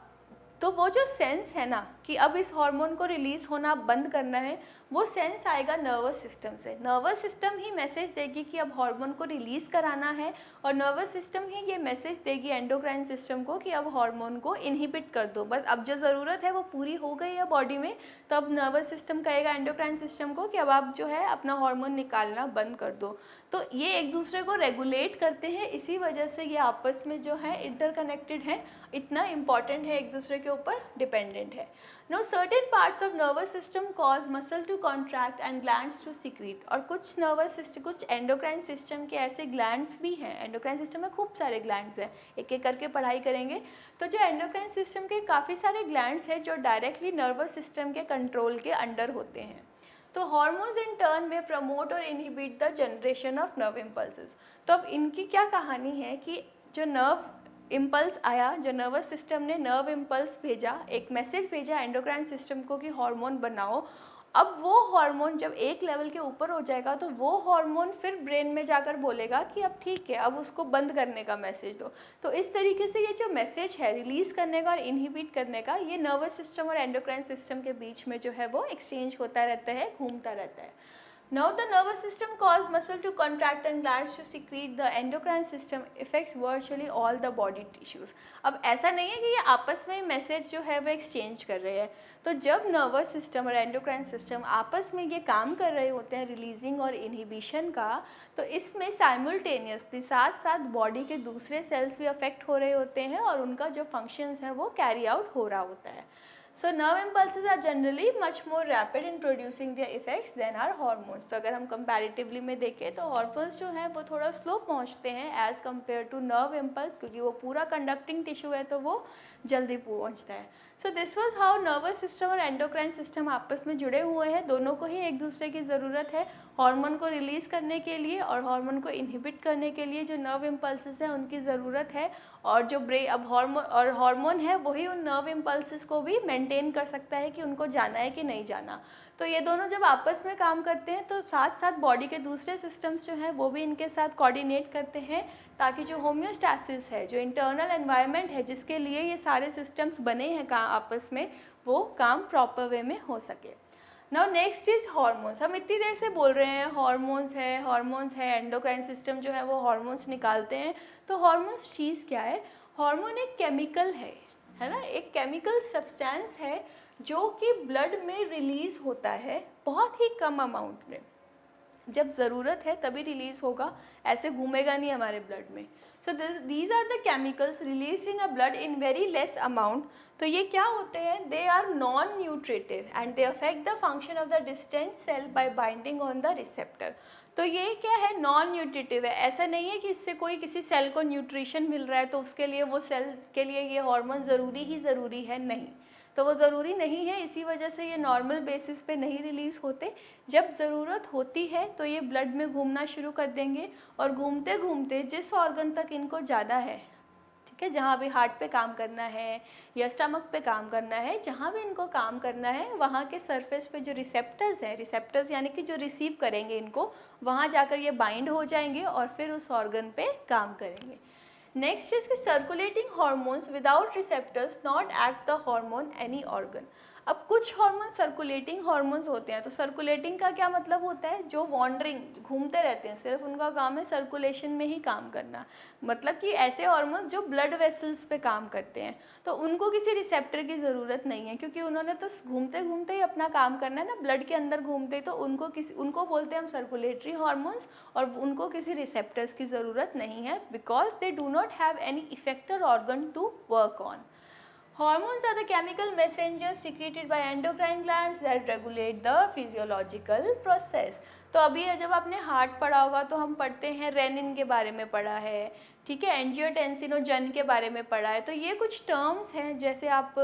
तो वो जो सेंस है ना कि अब इस हार्मोन को रिलीज़ होना बंद करना है, वो सेंस आएगा नर्वस सिस्टम से। नर्वस सिस्टम ही मैसेज देगी कि अब हार्मोन को रिलीज़ कराना है, और नर्वस सिस्टम ही ये मैसेज देगी एंडोक्राइन सिस्टम को कि अब हार्मोन को इनहिबिट कर दो, बस अब जो ज़रूरत है वो पूरी हो गई है बॉडी में। तो अब नर्वस सिस्टम कहेगा एंडोक्राइन सिस्टम को कि अब आप जो है अपना हार्मोन निकालना बंद कर दो। तो ये एक दूसरे को रेगुलेट करते हैं, इसी वजह से ये आपस में जो है इंटरकनेक्टेड है, इतना इम्पॉर्टेंट है, एक दूसरे के ऊपर डिपेंडेंट है। No certain parts of nervous system cause muscle to contract and glands to secrete. और कुछ नर्वस सिस्टम, कुछ एंडोक्राइन सिस्टम के ऐसे ग्लैंड्स भी हैं। एंडोक्राइन सिस्टम में खूब सारे ग्लैंड्स हैं, एक एक करके पढ़ाई करेंगे। तो जो एंडोक्राइन सिस्टम के काफ़ी सारे ग्लैंड्स हैं जो डायरेक्टली नर्वस सिस्टम के कंट्रोल के अंडर होते हैं। तो हार्मोन्स इन टर्न में प्रमोट और inhibit the generation of nerve impulses. तो अब इनकी क्या कहानी है कि जो नर्व इम्पल्स आया, जो नर्वस सिस्टम ने नर्व इम्पल्स भेजा, एक मैसेज भेजा एंडोक्राइन सिस्टम को कि हार्मोन बनाओ। अब वो हार्मोन जब एक लेवल के ऊपर हो जाएगा तो वो हार्मोन फिर ब्रेन में जाकर बोलेगा कि अब ठीक है, अब उसको बंद करने का मैसेज दो। तो इस तरीके से ये जो मैसेज है रिलीज़ करने का और इनहिबिट करने का, ये नर्वस सिस्टम और एंडोक्राइन सिस्टम के बीच में जो है वो एक्सचेंज होता रहता है, घूमता रहता है। Now the nervous system causes muscle to contract and glands to secrete. The endocrine system affects virtually all the body tissues. अब ऐसा नहीं है कि ये आपस में मैसेज जो है वो एक्सचेंज कर रहे हैं। तो जब नर्वस सिस्टम और एंडोक्राइन सिस्टम आपस में ये काम कर रहे होते हैं रिलीजिंग और इनहिबिशन का, तो इसमें साइमल्टेनियसली साथ साथ बॉडी के दूसरे सेल्स भी अफेक्ट हो रहे होते हैं और उनका जो फंक्शंस है वो कैरी आउट हो रहा होता है। So nerve impulses are generally much more rapid in producing their effects than our hormones. तो अगर हम comparatively में देखें तो हॉर्मोन्स जो हैं वो थोड़ा स्लो पहुंचते हैं as compared to nerve impulse, क्योंकि वो पूरा conducting tissue है तो वो जल्दी पहुंचता है। So this was how nervous system और endocrine system आपस में जुड़े हुए हैं, दोनों को ही एक दूसरे की ज़रूरत है हार्मोन को रिलीज़ करने के लिए और हार्मोन को इनहिबिट करने के लिए जो नर्व इम्पल्सेस हैं उनकी ज़रूरत है। और जो अब हार्मोन है वही उन नर्व इम्पल्सेस को भी मेंटेन कर सकता है कि उनको जाना है कि नहीं जाना। तो ये दोनों जब आपस में काम करते हैं तो साथ साथ बॉडी के दूसरे सिस्टम्स जो हैं वो भी इनके साथ कोऑर्डिनेट करते हैं, ताकि जो होम्योस्टैसिस है, जो इंटरनल एनवायरनमेंट है जिसके लिए ये सारे सिस्टम्स बने हैं आपस में, वो काम प्रॉपर वे में हो सके। Now next is hormones. हम इतनी देर से बोल रहे हैं हार्मोन्स है, एंडोक्राइन सिस्टम जो है वो हार्मोन्स निकालते हैं। तो हार्मोन्स चीज़ क्या है? हार्मोन एक केमिकल है ना, एक केमिकल सब्सटेंस है जो कि ब्लड में रिलीज़ होता है बहुत ही कम अमाउंट में। जब ज़रूरत है तभी रिलीज़ होगा, ऐसे घूमेगा नहीं हमारे ब्लड में। So these are the chemicals release in a blood in very less amount. तो ये क्या होते हैं? They are non nutritive and they affect the function of the distant cell by binding on the receptor. तो ये क्या है? Non nutritive है। ऐसा नहीं है कि इससे कोई किसी सेल को न्यूट्रिशन मिल रहा है तो उसके लिए वो सेल के लिए ये हार्मोन ज़रूरी है, नहीं। तो वो ज़रूरी नहीं है, इसी वजह से ये नॉर्मल बेसिस पे नहीं रिलीज़ होते। जब ज़रूरत होती है तो ये ब्लड में घूमना शुरू कर देंगे और घूमते घूमते जिस ऑर्गन तक इनको ज़्यादा है, ठीक है, जहाँ भी हार्ट पे काम करना है या स्टमक पे काम करना है, जहाँ भी इनको काम करना है, वहाँ के सरफेस पे जो रिसेप्टर्स हैं, रिसेप्टर्स यानी कि जो रिसीव करेंगे इनको, वहाँ जाकर ये बाइंड हो जाएंगे और फिर उस ऑर्गन पे काम करेंगे। नेक्स्ट इज कि circulating hormones without receptors not act the hormone any organ. अब कुछ हार्मोन सर्कुलेटिंग हार्मोन्स होते हैं, तो सर्कुलेटिंग का क्या मतलब होता है, जो वॉन्डरिंग घूमते रहते हैं, सिर्फ उनका काम है सर्कुलेशन में ही काम करना। मतलब कि ऐसे हार्मोन्स जो ब्लड वेसल्स पे काम करते हैं, तो उनको किसी रिसेप्टर की ज़रूरत नहीं है, क्योंकि उन्होंने तो घूमते घूमते ही अपना काम करना है ना, ब्लड के अंदर घूमते, तो उनको बोलते हैं हम सर्कुलेटरी हार्मोन्स, और उनको किसी रिसेप्टर्स की ज़रूरत नहीं है, because they do not have any effector organ to work on. Hormones are the chemical messengers secreted by endocrine glands that regulate the physiological process. तो अभी जब आपने हार्ट पढ़ा होगा तो हम पढ़ते हैं रेनिन के बारे में पढ़ा है, ठीक है, एंजियोटेंसिनोजन के बारे में पढ़ा है। तो ये कुछ टर्म्स हैं, जैसे आप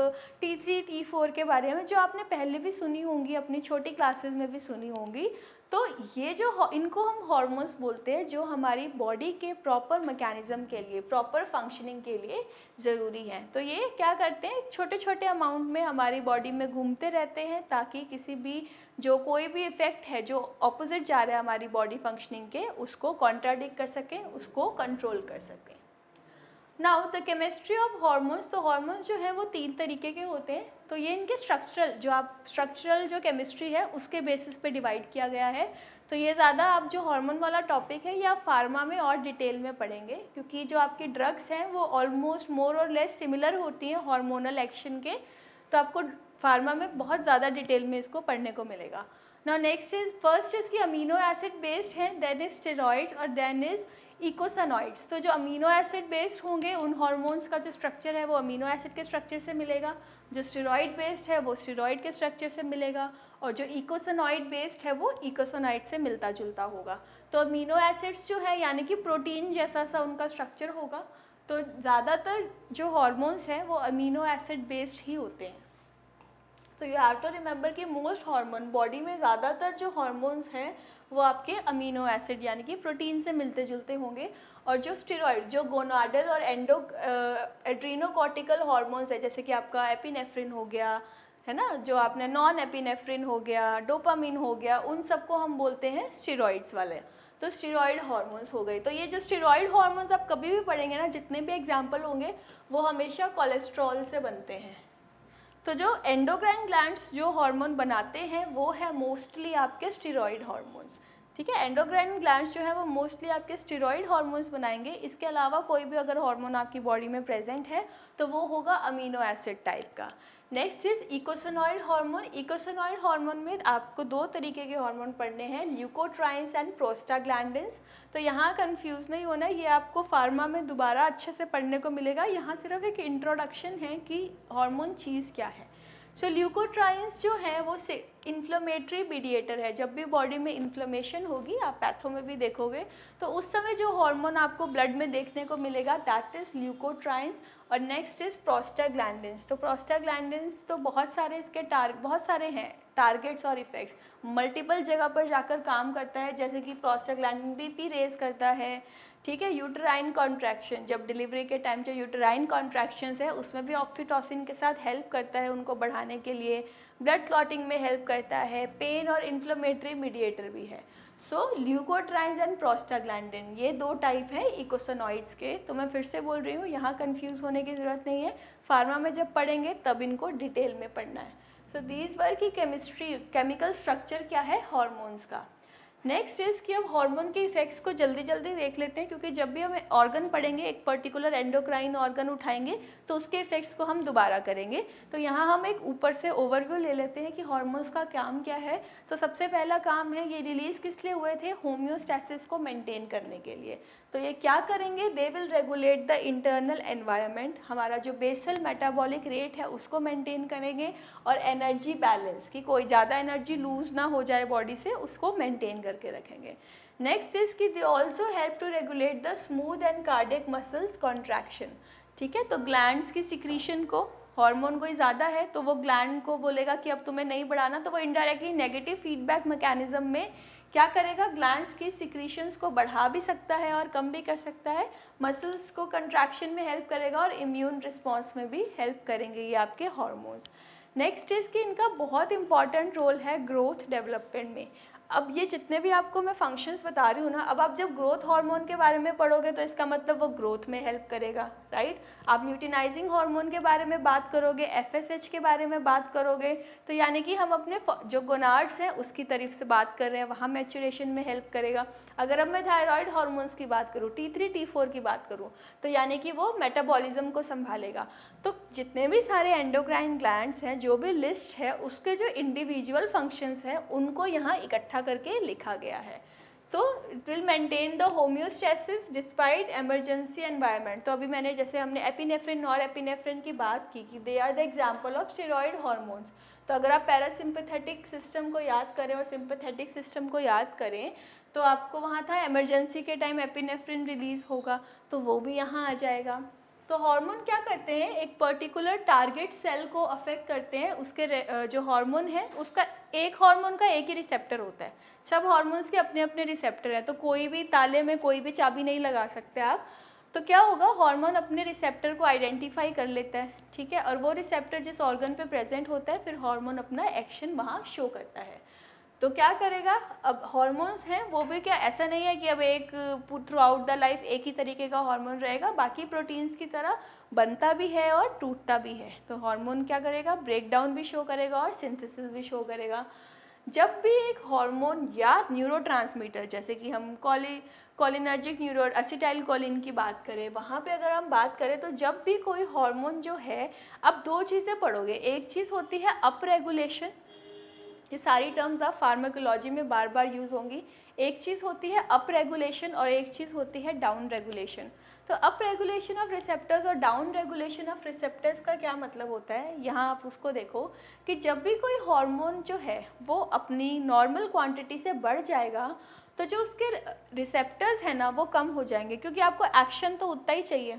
T3 T4 के बारे में जो आपने पहले भी सुनी होंगी, अपनी छोटी क्लासेस में भी सुनी होंगी। तो ये जो इनको हम हार्मोन्स बोलते हैं, जो हमारी बॉडी के प्रॉपर मैकेनिज्म के लिए, प्रॉपर फंक्शनिंग के लिए ज़रूरी हैं। तो ये क्या करते हैं, छोटे छोटे अमाउंट में हमारी बॉडी में घूमते रहते हैं, ताकि किसी भी जो कोई भी इफ़ेक्ट है जो ऑपोजिट जा रहा है हमारी बॉडी फंक्शनिंग के, उसको कॉन्ट्राडिक्ट कर सकें, उसको कंट्रोल कर सकें। Now the chemistry of hormones. तो हार्मोन्स जो है वो 3 तरीके के होते हैं। तो ये इनके स्ट्रक्चरल जो केमिस्ट्री है उसके बेसिस पे डिवाइड किया गया है। तो ये ज़्यादा आप जो हार्मोन वाला टॉपिक है या फार्मा में और डिटेल में पढ़ेंगे, क्योंकि जो आपकी ड्रग्स हैं वो ऑलमोस्ट मोर और लेस सिमिलर होती हैं हार्मोनल एक्शन के। तो आपको फार्मा में बहुत ज़्यादा डिटेल में इसको पढ़ने को मिलेगा। Now next is, first is कि अमीनो एसिड बेस्ड है, देन इज स्टेरॉइड्स, और देन इज इकोसनॉइड्स। तो जो अमीनो एसिड बेस्ड होंगे उन हार्मोन्स का जो स्ट्रक्चर है वो अमीनो एसिड के स्ट्रक्चर से मिलेगा, जो स्टेरॉइड बेस्ड है वो स्टेरॉइड के स्ट्रक्चर से मिलेगा, और जो इकोसनॉइड बेस्ड है वो इकोसनॉइड से मिलता जुलता होगा। तो अमीनो एसिड्स जो है यानी कि प्रोटीन जैसा सा उनका स्ट्रक्चर होगा। तो ज़्यादातर जो हार्मोन्स हैं वो अमीनो एसिड बेस्ड ही होते हैं। तो यू हैव टू रिमेंबर कि मोस्ट हार्मोन बॉडी में ज़्यादातर जो हार्मोन्स हैं वो आपके अमीनो एसिड यानी कि प्रोटीन से मिलते जुलते होंगे। और जो स्टेरॉइड, जो गोनाडल और एड्रीनोकॉर्टिकल हार्मोन्स है, जैसे कि आपका एपिनेफ्रिन हो गया है ना, जो आपने नॉन एपिनेफ्रिन हो गया, डोपामिन हो गया, उन सबको हम बोलते हैं स्टेरॉइड्स वाले। तो स्टेरॉइड हार्मोन्स हो गए। तो ये जो स्टेरॉइड हार्मोन्स आप कभी भी पढ़ेंगे ना, जितने भी एग्जाम्पल होंगे वो हमेशा कोलेस्ट्रॉल से बनते हैं। तो जो एंडोक्राइन ग्लैंड्स जो हार्मोन बनाते हैं वो है मोस्टली आपके स्टेरॉइड हार्मोन्स, ठीक है। एंडोक्राइन ग्लैंड्स जो है वो मोस्टली आपके स्टेरॉइड हार्मोन्स बनाएंगे। इसके अलावा कोई भी अगर हार्मोन आपकी बॉडी में प्रेजेंट है तो वो होगा अमीनो एसिड टाइप का। Next is इकोसनॉइड hormone. इकोसनॉइड हार्मोन में आपको 2 तरीके के हार्मोन पढ़ने हैं, ल्यूकोट्राइन्स एंड प्रोस्टाग्लैंडिन्स। तो यहाँ कंफ्यूज नहीं होना, ये आपको फार्मा में दोबारा अच्छे से पढ़ने को मिलेगा। यहाँ सिर्फ एक इंट्रोडक्शन है कि हार्मोन चीज़ क्या है। सो ल्यूकोट्राइन्स जो है वो से इन्फ्लेमेटरी मीडिएटर है। जब भी बॉडी में इन्फ्लेमेशन होगी, आप पैथो में भी देखोगे, तो उस समय जो हार्मोन आपको ब्लड में देखने को मिलेगा दैट इज़ ल्यूकोट्राइन्स। और नेक्स्ट इज़ प्रोस्टाग्लैंडिन्स। तो प्रोस्टाग्लैंडिन्स तो बहुत सारे हैं टारगेट्स और इफ़ेक्ट्स, मल्टीपल जगह पर जाकर काम करता है। जैसे कि प्रोस्टाग्लैंडिन बीपी रेज करता है, ठीक है। यूटराइन कॉन्ट्रैक्शन, जब डिलीवरी के टाइम जो यूटराइन कॉन्ट्रैक्शंस है उसमें भी ऑक्सीटोसिन के साथ हेल्प करता है उनको बढ़ाने के लिए। ब्लड क्लॉटिंग में हेल्प करता है, पेन और इन्फ्लेमेटरी मीडिएटर भी है। सो ल्यूकोट्राइन्स एंड प्रोस्टाग्लैंडिन ये 2 टाइप हैं इकोसनॉइड्स के। तो मैं फिर से बोल रही हूँ, यहाँ कंफ्यूज होने की ज़रूरत नहीं है, फार्मा में जब पढ़ेंगे तब इनको डिटेल में पढ़ना है। सो दीज वर की केमिकल स्ट्रक्चर क्या है हार्मोन्स का। नेक्स्ट इज़ कि अब हार्मोन के इफेक्ट्स को जल्दी जल्दी देख लेते हैं, क्योंकि जब भी हम ऑर्गन पढ़ेंगे, एक पर्टिकुलर एंडोक्राइन ऑर्गन उठाएंगे तो उसके इफेक्ट्स को हम दोबारा करेंगे। तो यहाँ हम एक ऊपर से ओवरव्यू ले लेते हैं कि हार्मोन्स का काम क्या है। तो सबसे पहला काम है, ये रिलीज़ किस लिए हुए थे, होम्योस्टैसिस को मेंटेन करने के लिए। तो ये क्या करेंगे, they will regulate the internal environment, हमारा जो बेसल मेटाबॉलिक रेट है उसको मेंटेन करेंगे, और एनर्जी बैलेंस की कोई ज़्यादा एनर्जी लूज़ ना हो जाए बॉडी से, उसको मेंटेन करके रखेंगे। नेक्स्ट इज़ कि they also help to regulate the smooth and cardiac muscles contraction, ठीक है। तो ग्लैंड्स की सिक्रीशन को, हार्मोन कोई ज़्यादा है तो वो ग्लैंड को बोलेगा कि अब तुम्हें नहीं बढ़ाना, तो वो इनडायरेक्टली नेगेटिव फीडबैक मैकेनिज्म में क्या करेगा, ग्लैंड्स की सिक्रीशंस को बढ़ा भी सकता है और कम भी कर सकता है। मसल्स को कंट्रैक्शन में हेल्प करेगा और इम्यून रिस्पॉन्स में भी हेल्प करेंगे ये आपके हार्मोन्स। नेक्स्ट इज़ कि इनका बहुत इंपॉर्टेंट रोल है ग्रोथ डेवलपमेंट में। अब ये जितने भी आपको मैं फंक्शंस बता रही हूँ ना, अब आप जब ग्रोथ हार्मोन के बारे में पढ़ोगे तो इसका मतलब वो ग्रोथ में हेल्प करेगा, राइट। आप ल्यूटिनाइजिंग हार्मोन के बारे में बात करोगे, एफएसएच के बारे में बात करोगे, तो यानी कि हम अपने जो गोनाड्स हैं उसकी तरफ से बात कर रहे हैं, वहाँ मैचुरेशन में हेल्प करेगा। अगर अब मैं थायराइड हार्मोन्स की बात करूँ, T3 T4 की बात करूँ, तो यानी कि वो मेटाबॉलिज्म को संभालेगा। तो जितने भी सारे एंडोक्राइन ग्लैंड्स हैं, जो भी लिस्ट है उसके जो इंडिविजुअल फंक्शंस हैं उनको यहाँ इकट्ठा करके लिखा गया है। तो it will maintain the homeostasis despite emergency environment. तो अभी मैंने जैसे हमने एपिनेफ्रिन और एपिनेफ्रिन की बात की कि they are the example of steroid hormones. तो अगर आप पैरासिम्पैथेटिक सिस्टम को याद करें और सिंपैथेटिक सिस्टम को याद करें तो आपको वहाँ था इमरजेंसी के टाइम एपिनेफ्रिन रिलीज होगा, तो वो भी यहाँ आ जाएगा। तो हार्मोन क्या करते हैं, एक पर्टिकुलर टारगेट सेल को अफेक्ट करते हैं। उसके जो हार्मोन है उसका एक हार्मोन का एक ही रिसेप्टर होता है, सब हार्मोन्स के अपने अपने रिसेप्टर है, तो कोई भी ताले में कोई भी चाबी नहीं लगा सकते आप। तो क्या होगा, हार्मोन अपने रिसेप्टर को आइडेंटिफाई कर लेता है, ठीक है, और वो रिसेप्टर जिस ऑर्गन पे प्रेजेंट होता है फिर हार्मोन अपना एक्शन वहाँ शो करता है। तो क्या करेगा, अब हार्मोन्स हैं वो भी क्या ऐसा नहीं है कि अब एक थ्रू आउट द लाइफ एक ही तरीके का हार्मोन रहेगा, बाकी प्रोटीन्स की तरह बनता भी है और टूटता भी है। तो हार्मोन क्या करेगा, ब्रेक डाउन भी शो करेगा और सिंथेसिस भी शो करेगा। जब भी एक हार्मोन या न्यूरोट्रांसमीटर, जैसे कि हम कोलिनर्जिक न्यूरो एसिटाइल कोलिन की बात करें, वहाँ पे अगर हम बात करें तो जब भी कोई हार्मोन जो है, अब दो चीज़ें पढ़ोगे, एक चीज़ होती है अप रेगुलेशन, ये सारी टर्म्स आप फार्माकोलॉजी में बार बार यूज़ होंगी। एक चीज़ होती है अप रेगुलेशन और एक चीज़ होती है डाउन रेगुलेशन। तो अप रेगुलेशन ऑफ रिसेप्टर्स और डाउन रेगुलेशन ऑफ रिसेप्टर्स का क्या मतलब होता है, यहाँ आप उसको देखो कि जब भी कोई हार्मोन जो है वो अपनी नॉर्मल क्वांटिटी से बढ़ जाएगा तो जो उसके रिसेप्टर्स हैं ना वो कम हो जाएंगे, क्योंकि आपको एक्शन तो उतना ही चाहिए।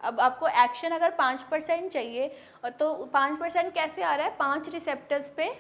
अब आपको एक्शन अगर 5% चाहिए तो 5% कैसे आ रहा है, 5 रिसेप्टर्स पे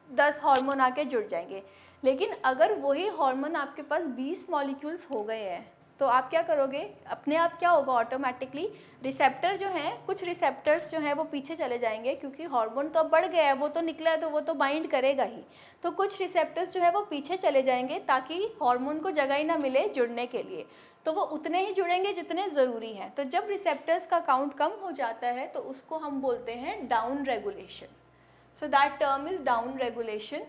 10 हार्मोन आके जुड़ जाएंगे। लेकिन अगर वही हार्मोन आपके पास 20 मॉलिक्यूल्स हो गए हैं तो आप क्या करोगे, अपने आप क्या होगा, ऑटोमेटिकली रिसेप्टर जो हैं, कुछ रिसेप्टर्स जो हैं वो पीछे चले जाएंगे, क्योंकि हार्मोन तो अब बढ़ गया है, वो तो निकला है तो वो तो बाइंड करेगा ही। तो कुछ रिसेप्टर्स जो है वो पीछे चले जाएंगे ताकि हार्मोन को जगह ही ना मिले जुड़ने के लिए, तो वो उतने ही जुड़ेंगे जितने ज़रूरी हैं। तो जब रिसेप्टर्स का काउंट कम हो जाता है तो उसको हम बोलते हैं down regulation. So that term is down regulation.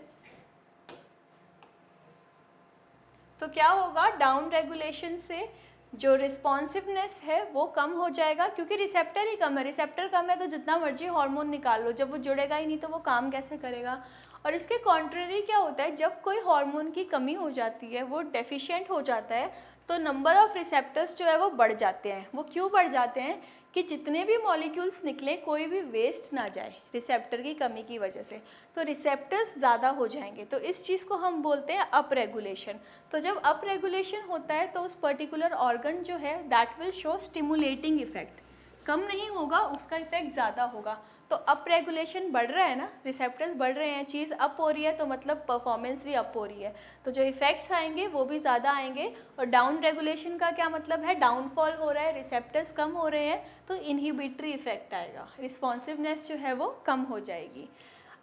तो क्या होगा, डाउन रेगुलेशन से जो रिस्पॉन्सिवनेस है वो कम हो जाएगा, क्योंकि रिसेप्टर ही कम है, रिसेप्टर कम है तो जितना मर्जी हार्मोन निकाल लो, जब वो जुड़ेगा ही नहीं तो वो काम कैसे करेगा। और इसके कॉन्ट्ररी क्या होता है, जब कोई हार्मोन की कमी हो जाती है, वो डेफिशिएंट हो जाता है, तो नंबर ऑफ रिसेप्टर्स जो है वो बढ़ जाते हैं। वो क्यों बढ़ जाते हैं कि जितने भी मॉलिक्यूल्स निकले कोई भी वेस्ट ना जाए रिसेप्टर की कमी की वजह से, तो रिसेप्टर्स ज़्यादा हो जाएंगे। तो इस चीज़ को हम बोलते हैं अप रेगुलेशन। तो जब अप रेगुलेशन होता है तो उस पर्टिकुलर ऑर्गन जो है that will show stimulating effect, कम नहीं होगा, उसका इफेक्ट ज़्यादा होगा। तो अप रेगुलेशन बढ़ रहा है ना, रिसेप्टर्स बढ़ रहे हैं, चीज़ अप हो रही है तो मतलब परफॉर्मेंस भी अप हो रही है, तो जो इफेक्ट्स आएंगे वो भी ज़्यादा आएंगे। और डाउन रेगुलेशन का क्या मतलब है, डाउनफॉल हो रहा है, रिसेप्टर्स कम हो रहे हैं तो इनहिबिटरी इफेक्ट आएगा, रिस्पॉन्सिवनेस जो है वो कम हो जाएगी।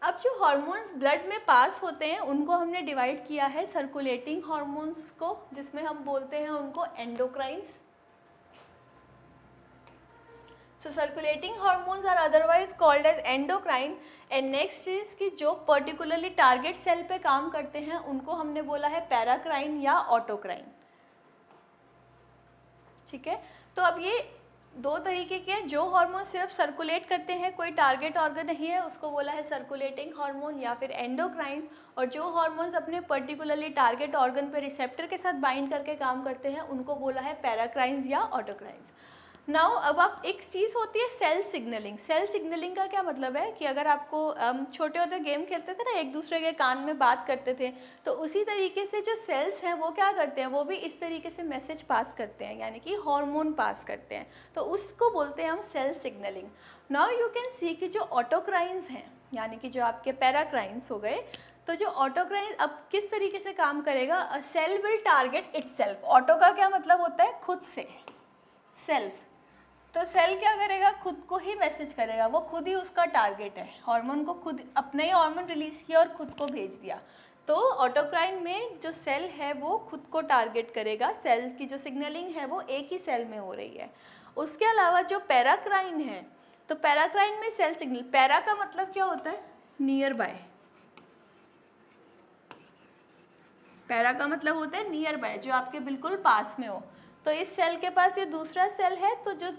अब जो हार्मोन्स ब्लड में पास होते हैं उनको हमने डिवाइड किया है सर्कुलेटिंग हार्मोन्स को, जिसमें हम बोलते हैं उनको एंडोक्राइंस। So circulating hormones are otherwise called as endocrine। and next is कि जो particularly target cell पे काम करते हैं उनको हमने बोला है पैराक्राइन या ऑटोक्राइन, ठीक है। तो अब ये दो तरीके के हैं, जो हार्मोन सिर्फ सर्कुलेट करते हैं, कोई टारगेट ऑर्गन नहीं है, उसको बोला है सर्कुलेटिंग हार्मोन या फिर एंडोक्राइंस, और जो हार्मोन्स अपने पर्टिकुलरली टारगेट ऑर्गन पे रिसेप्टर के साथ बाइंड करके काम करते हैं उनको बोला है पैराक्राइंस या ऑटोक्राइंस। नाउ अब आप एक चीज़ होती है सेल सिग्नलिंग। सेल सिग्नलिंग का क्या मतलब है कि अगर आपको छोटे होते गेम खेलते थे ना, एक दूसरे के कान में बात करते थे, तो उसी तरीके से जो सेल्स हैं वो क्या करते हैं, वो भी इस तरीके से मैसेज पास करते हैं, यानी कि हार्मोन पास करते हैं, तो उसको बोलते हैं हम cell signalling. Now you can see कि जो ऑटोक्राइंस हैं, यानी कि जो आपके पैराक्राइंस हो गए, तो जो ऑटोक्राइन अब किस तरीके से काम करेगा, cell will target itself. Auto का क्या मतलब होता है, खुद से, सेल्फ। तो सेल क्या करेगा, खुद को ही मैसेज करेगा, वो खुद ही उसका टारगेट है, हार्मोन को खुद, अपना ही हार्मोन रिलीज किया और खुद को भेज दिया। तो ऑटोक्राइन में जो सेल है वो खुद को टारगेट करेगा, सेल की जो सिग्नलिंग है वो एक ही सेल में हो रही है। उसके अलावा जो पैराक्राइन है, तो पैराक्राइन में सेल सिग्नल, पैरा का मतलब क्या होता है? Near by. पैरा का मतलब होता है नियर बाय, जो आपके बिल्कुल पास में हो। तो इस सेल के पास ये दूसरा सेल है, तो जो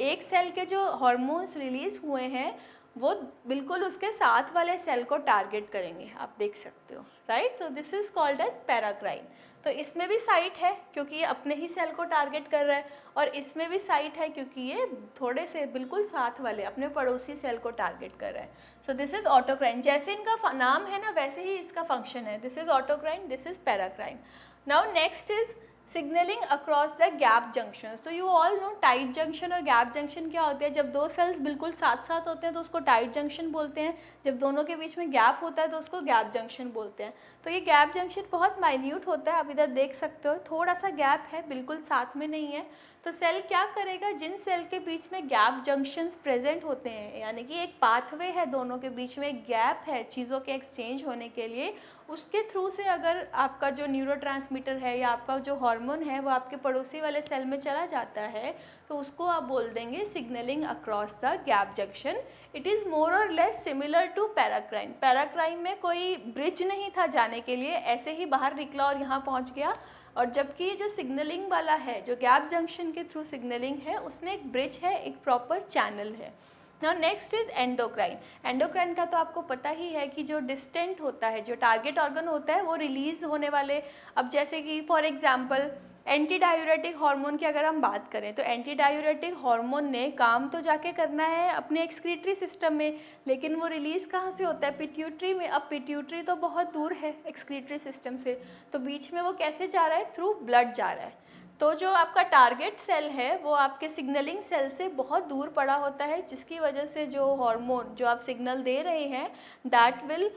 एक सेल के जो हार्मोन्स रिलीज हुए हैं वो बिल्कुल उसके साथ वाले सेल को टारगेट करेंगे, आप देख सकते हो, right. So this is called as paracrine. तो इसमें भी साइट है क्योंकि ये अपने ही सेल को टारगेट कर रहा है, और इसमें भी साइट है क्योंकि ये थोड़े से बिल्कुल साथ वाले अपने पड़ोसी सेल को टारगेट कर रहा है। सो दिस इज ऑटोक्राइन, जैसे इनका नाम है ना वैसे ही इसका फंक्शन है। This is autocrine, this is paracrine. Now next is signalling across the gap junction. तो you all know tight junction और गैप जंक्शन क्या होते हैं। जब दो सेल्स बिल्कुल साथ साथ होते हैं तो उसको टाइट जंक्शन बोलते हैं, जब दोनों के बीच में गैप होता है तो उसको गैप जंक्शन बोलते हैं। तो ये गैप जंक्शन बहुत माइन्यूट होता है, आप इधर देख सकते हो थोड़ा सा गैप है, बिल्कुल साथ में नहीं है। तो सेल क्या करेगा, जिन सेल के बीच में गैप जंक्शंस प्रेजेंट होते हैं, यानी कि एक पाथवे है दोनों के बीच में, एक गैप है चीज़ों के एक्सचेंज होने के लिए, उसके थ्रू से अगर आपका जो न्यूरोट्रांसमीटर है या आपका जो हार्मोन है वो आपके पड़ोसी वाले सेल में चला जाता है, तो उसको आप बोल देंगे signalling across the gap junction. It is more और less similar to paracrine. Paracrine में कोई ब्रिज नहीं था जाने के लिए, ऐसे ही बाहर निकला और यहाँ पहुँच गया, और जबकि जो सिग्नलिंग वाला है, जो गैप जंक्शन के थ्रू सिग्नलिंग है, उसमें एक ब्रिज है, एक प्रॉपर चैनल है। Now next is endocrine. Endocrine का तो आपको पता ही है कि जो डिस्टेंट होता है, जो टारगेट ऑर्गन होता है वो रिलीज होने वाले, अब जैसे कि for example anti diuretic hormone की अगर हम बात करें, तो एंटी डायूरेटिक हार्मोन ने काम तो जाके करना है अपने एक्सक्रीटरी सिस्टम में, लेकिन वो रिलीज़ कहाँ से होता है? पिट्यूटरी में। अब पिट्यूटरी तो बहुत दूर है एक्सक्रीटरी सिस्टम से, तो बीच में वो कैसे जा रहा है? थ्रू ब्लड जा रहा है। तो जो आपका टारगेट सेल है वो आपके सिग्नलिंग सेल से बहुत दूर पड़ा होता है, जिसकी वजह से जो हार्मोन जो आप सिग्नल दे रहे हैं दैट विल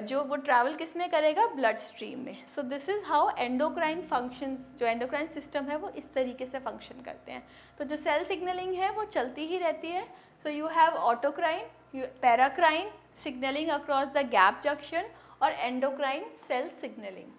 जो वो ट्रैवल किस में करेगा? ब्लड स्ट्रीम में। सो this is how endocrine functions, जो एंडोक्राइन सिस्टम है वो इस तरीके से फंक्शन करते हैं। तो जो सेल सिग्नलिंग है वो चलती ही रहती है। So you have autocrine, paracrine, signalling across the gap junction, और endocrine cell signalling.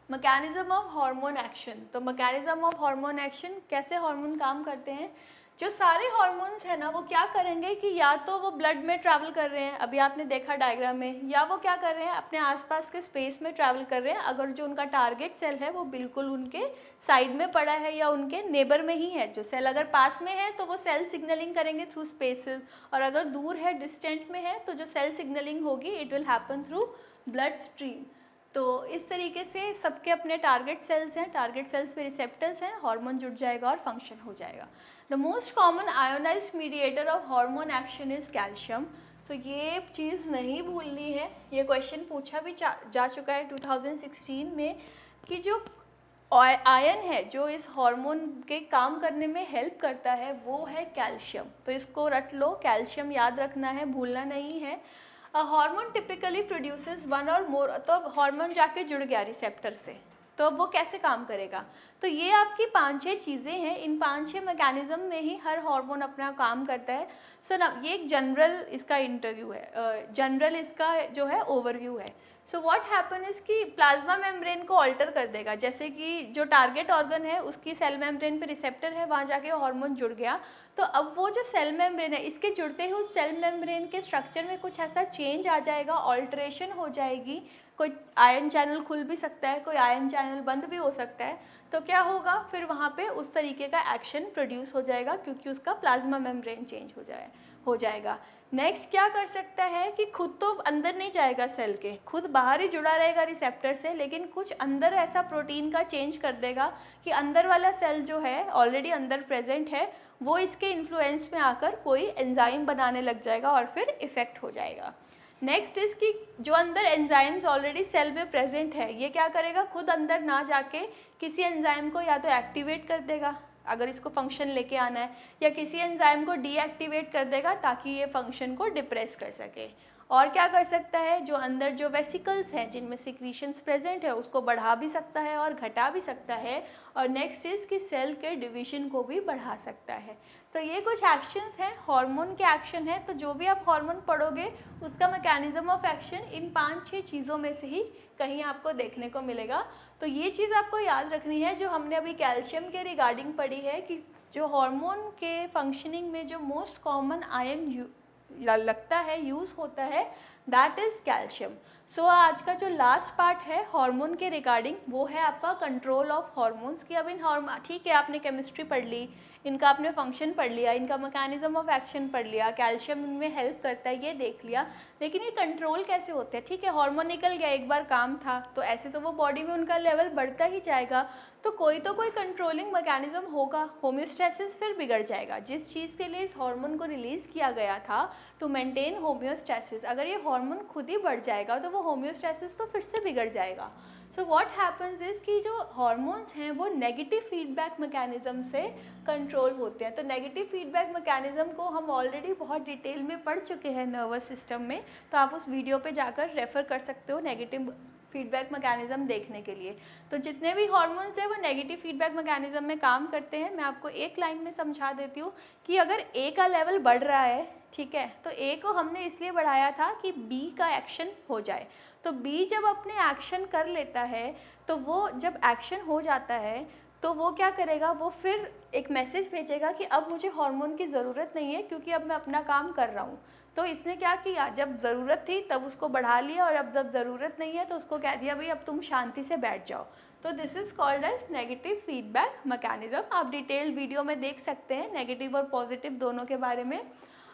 Mechanism of hormone action. तो मैकेनिज्म ऑफ हार्मोन एक्शन, कैसे हार्मोन काम करते हैं? जो सारे हार्मोन्स हैं ना वो क्या करेंगे कि या तो वो ब्लड में ट्रैवल कर रहे हैं, अभी आपने देखा डायग्राम में, या वो क्या कर रहे हैं अपने आसपास के स्पेस में ट्रैवल कर रहे हैं। अगर जो उनका टारगेट सेल है वो बिल्कुल उनके साइड में पड़ा है या उनके नेबर में ही है, जो सेल अगर पास में है तो वो सेल सिग्नलिंग करेंगे थ्रू स्पेसेस, और अगर दूर है, डिस्टेंट में है, तो जो सेल सिग्नलिंग होगी it will happen through blood stream. तो इस तरीके से सबके अपने टारगेट सेल्स हैं, टारगेट सेल्स पे रिसेप्टर्स हैं, हार्मोन जुड़ जाएगा और फंक्शन हो जाएगा। The most common ionized mediator of hormone action is calcium. So ये चीज़ नहीं भूलनी है, ये क्वेश्चन पूछा भी जा चुका है 2016 में, कि जो आयन है जो इस हार्मोन के काम करने में हेल्प करता है वो है कैल्शियम। तो इसको रट लो, कैल्शियम याद रखना है, भूलना नहीं है। हार्मोन टिपिकली प्रोड्यूसेस वन और मोर, तो अब हार्मोन जाके जुड़ गया रिसेप्टर से, तो अब वो कैसे काम करेगा? तो ये आपकी 5-6 चीज़ें हैं, इन 5-6 मैकेनिज्म में ही हर हार्मोन अपना काम करता है। सो ना ये एक जनरल इसका इंटरव्यू है, जनरल इसका जो है ओवरव्यू है। सो व्हाट हैपन इज कि प्लाज्मा मेम्ब्रेन को ऑल्टर कर देगा, जैसे कि जो टारगेट ऑर्गन है उसकी सेल मेम्ब्रेन पे रिसेप्टर है, वहाँ जाके हार्मोन जुड़ गया, तो अब वो जो सेल मेम्ब्रेन है इसके जुड़ते ही उस सेल मेम्ब्रेन के स्ट्रक्चर में कुछ ऐसा चेंज आ जाएगा, ऑल्ट्रेशन हो जाएगी, कोई आयन चैनल खुल भी सकता है, कोई आयन चैनल बंद भी हो सकता है। तो क्या होगा फिर वहाँ पे उस तरीके का एक्शन प्रोड्यूस हो जाएगा, क्योंकि उसका प्लाज्मा मेम्ब्रेन चेंज हो जाएगा। नेक्स्ट क्या कर सकता है कि खुद तो अंदर नहीं जाएगा सेल के, खुद बाहर ही जुड़ा रहेगा रिसेप्टर से, लेकिन कुछ अंदर ऐसा प्रोटीन का चेंज कर देगा कि अंदर वाला सेल जो है ऑलरेडी अंदर प्रेजेंट है वो इसके इन्फ्लुएंस में आकर कोई एंजाइम बनाने लग जाएगा और फिर इफेक्ट हो जाएगा। नेक्स्ट इज कि जो अंदर एंजाइम्स ऑलरेडी सेल में प्रेजेंट है, ये क्या करेगा, खुद अंदर ना जाके किसी एंजाइम को या तो एक्टिवेट कर देगा अगर इसको फंक्शन लेके आना है, या किसी एंजाइम को डीएक्टिवेट कर देगा ताकि ये फंक्शन को डिप्रेस कर सके। और क्या कर सकता है, जो अंदर जो वेसिकल्स हैं जिनमें सिक्रीशंस प्रेजेंट है उसको बढ़ा भी सकता है और घटा भी सकता है। और नेक्स्ट इज़ कि सेल के डिवीजन को भी बढ़ा सकता है। तो ये कुछ एक्शंस हैं, हार्मोन के एक्शन हैं। तो जो भी आप हार्मोन पढ़ोगे उसका मैकेनिज्म ऑफ एक्शन इन 5-6 चीज़ों में से ही कहीं आपको देखने को मिलेगा। तो ये चीज़ आपको याद रखनी है जो हमने अभी कैल्शियम के रिगार्डिंग पढ़ी है, कि जो हार्मोन के फंक्शनिंग में जो मोस्ट कॉमन आयन लगता है, यूज़ होता है, दैट इज़ कैल्शियम। सो आज का जो लास्ट पार्ट है हार्मोन के रिगार्डिंग वो है आपका कंट्रोल ऑफ हार्मोन्स। की अब इन हार्मोन, ठीक है आपने केमिस्ट्री पढ़ ली, इनका आपने फंक्शन पढ़ लिया, इनका मैकेनिज्म ऑफ एक्शन पढ़ लिया, कैल्शियम इनमें हेल्प करता है ये देख लिया, लेकिन ये कंट्रोल कैसे होते हैं। ठीक है, हार्मोन निकल गया, एक बार काम था, तो ऐसे तो वो बॉडी में उनका लेवल बढ़ता ही जाएगा, तो कोई कंट्रोलिंग मैकेनिज्म होगा, होम्योस्टैसिस फिर बिगड़ जाएगा। जिस चीज़ के लिए इस हार्मोन को रिलीज़ किया गया था टू मेंटेन होम्योस्टैसिस, अगर ये हार्मोन खुद ही बढ़ जाएगा तो वो होम्योस्टैसिस तो फिर से बिगड़ जाएगा। सो व्हाट हैपन्स इज़ कि जो हार्मोन्स हैं वो नेगेटिव फीडबैक मैकेनिज्म से कंट्रोल होते हैं। तो नेगेटिव फीडबैक मैकेनिज्म को हम ऑलरेडी बहुत डिटेल में पढ़ चुके हैं नर्वस सिस्टम में, तो आप उस वीडियो पे जाकर रेफ़र कर सकते हो नेगेटिव फीडबैक मैकेनिज्म देखने के लिए। तो जितने भी हार्मोन्स हैं वो नेगेटिव फीडबैक मैकेनिज्म में काम करते हैं। मैं आपको एक लाइन में समझा देती हूँ कि अगर ए का लेवल बढ़ रहा है, ठीक है, तो ए को हमने इसलिए बढ़ाया था कि बी का एक्शन हो जाए। तो बी जब अपने एक्शन कर लेता है, तो वो जब एक्शन हो जाता है तो वो क्या करेगा, वो फिर एक मैसेज भेजेगा कि अब मुझे हार्मोन की ज़रूरत नहीं है क्योंकि अब मैं अपना काम कर रहा हूँ। तो इसने क्या किया, जब ज़रूरत थी तब उसको बढ़ा लिया, और अब जब ज़रूरत नहीं है तो उसको कह दिया भाई अब तुम शांति से बैठ जाओ। तो this is called as negative feedback mechanism. आप डिटेल्ड वीडियो में देख सकते हैं नेगेटिव और पॉजिटिव दोनों के बारे में।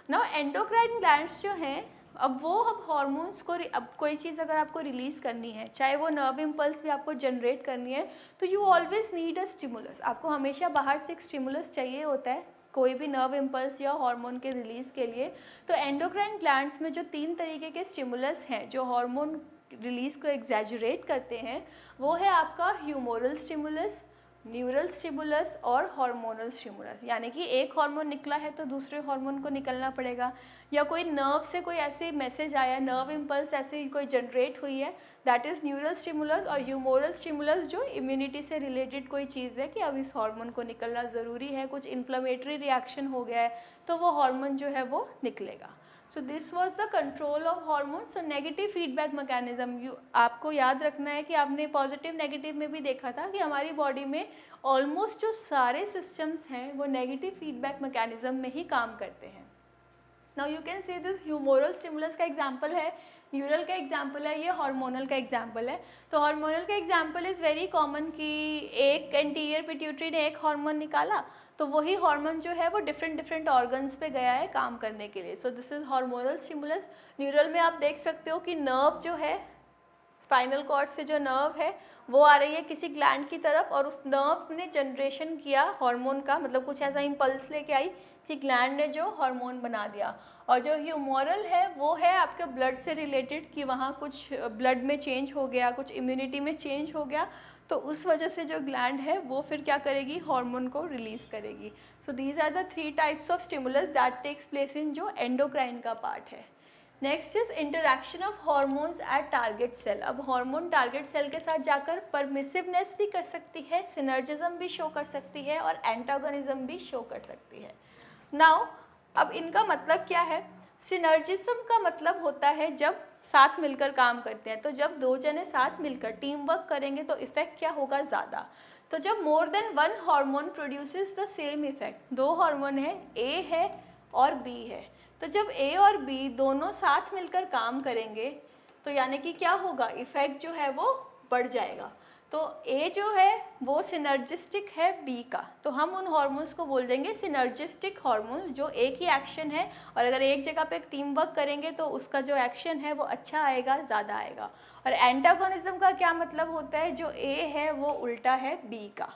नाउ एंडोक्राइन ग्लैंड्स जो हैं, अब हार्मोन्स को, अब कोई चीज़ अगर आपको रिलीज़ करनी है, चाहे वो नर्व इम्पल्स भी आपको जनरेट करनी है, तो you always need a stimulus. आपको हमेशा बाहर से एक स्टिमुलस चाहिए होता है कोई भी नर्व इम्पल्स या हार्मोन के रिलीज़ के लिए। तो एंडोक्राइन ग्लैंड्स में जो 3 तरीके के स्टिमुलस हैं जो हार्मोन रिलीज़ को एग्जैजुरेट करते हैं, वो है आपका ह्यूमोरल स्टिमुलस, न्यूरल स्टिमुलस और हार्मोनल स्टिमुलस। यानी कि एक हार्मोन निकला है तो दूसरे हार्मोन को निकलना पड़ेगा, या कोई नर्व से कोई ऐसे मैसेज आया, नर्व इम्पल्स ऐसे कोई जनरेट हुई है, दैट इज़ न्यूरल स्टिमुलस। और ह्यूमोरल स्टिमुलस जो इम्यूनिटी से रिलेटेड कोई चीज़ है कि अब इस हार्मोन को निकलना ज़रूरी है, कुछ इन्फ्लेमेटरी रिएक्शन हो गया है तो वो हार्मोन जो है वो निकलेगा। So this was the control of hormone. So negative feedback mechanism, आपको याद रखना है कि आपने पॉजिटिव नेगेटिव में भी देखा था कि हमारी बॉडी में ऑलमोस्ट जो सारे सिस्टम्स हैं वो नेगेटिव फीडबैक मैकेनिज्म में ही काम करते हैं। Now you can see this humoral stimulus का एग्जाम्पल है, न्यूरल का एग्जाम्पल है, ये हार्मोनल का एग्जाम्पल है। तो हार्मोनल का एग्जाम्पल इज़ वेरी कॉमन कि एक एंटीरियर पिट्यूटरी ने एक हार्मोन निकाला, तो वही हार्मोन जो है वो डिफरेंट ऑर्गन्स पे गया है काम करने के लिए। सो this is hormonal stimulus. Neural में आप देख सकते हो कि नर्व जो है, स्पाइनल कॉर्ड से जो नर्व है वो आ रही है किसी ग्लैंड की तरफ, और उस नर्व ने जनरेशन किया हार्मोन का, मतलब कुछ ऐसा इम्पल्स लेके आई कि ग्लैंड ने जो हार्मोन बना दिया। और जो ह्यूमोरल है वो है आपके ब्लड से रिलेटेड, कि वहाँ कुछ ब्लड में चेंज हो गया, कुछ इम्यूनिटी में चेंज हो गया, तो उस वजह से जो ग्लैंड है वो फिर क्या करेगी, हार्मोन को रिलीज़ करेगी। So these are the 3 types of stimulus that takes place in जो एंडोक्राइन का पार्ट है। Next is interaction of hormones at target cell. अब हार्मोन टारगेट सेल के साथ जाकर परमिसिवनेस भी कर सकती है, सिनर्जिज्म भी शो कर सकती है, और एंटागोनिज्म भी शो कर सकती है। नाउ अब इनका मतलब क्या है। सिनर्जिज्म का मतलब होता है जब साथ मिलकर काम करते हैं, तो जब 2 जने साथ मिलकर टीम वर्क करेंगे तो इफेक्ट क्या होगा, ज़्यादा। तो जब more than 1 hormone produces the same effect, 2 hormone है, ए है और बी है, तो जब ए और बी दोनों साथ मिलकर काम करेंगे तो यानी कि क्या होगा, इफेक्ट जो है वो बढ़ जाएगा। तो ए जो है वो सिनर्जिस्टिक है बी का, तो हम उन हार्मोन्स को बोल देंगे सिनर्जिस्टिक हार्मोन, जो एक ही एक्शन है, और अगर एक जगह पे टीम वर्क करेंगे तो उसका जो एक्शन है वो अच्छा आएगा, ज़्यादा आएगा। और एंटागोनिज्म का क्या मतलब होता है, जो ए है वो उल्टा है बी का,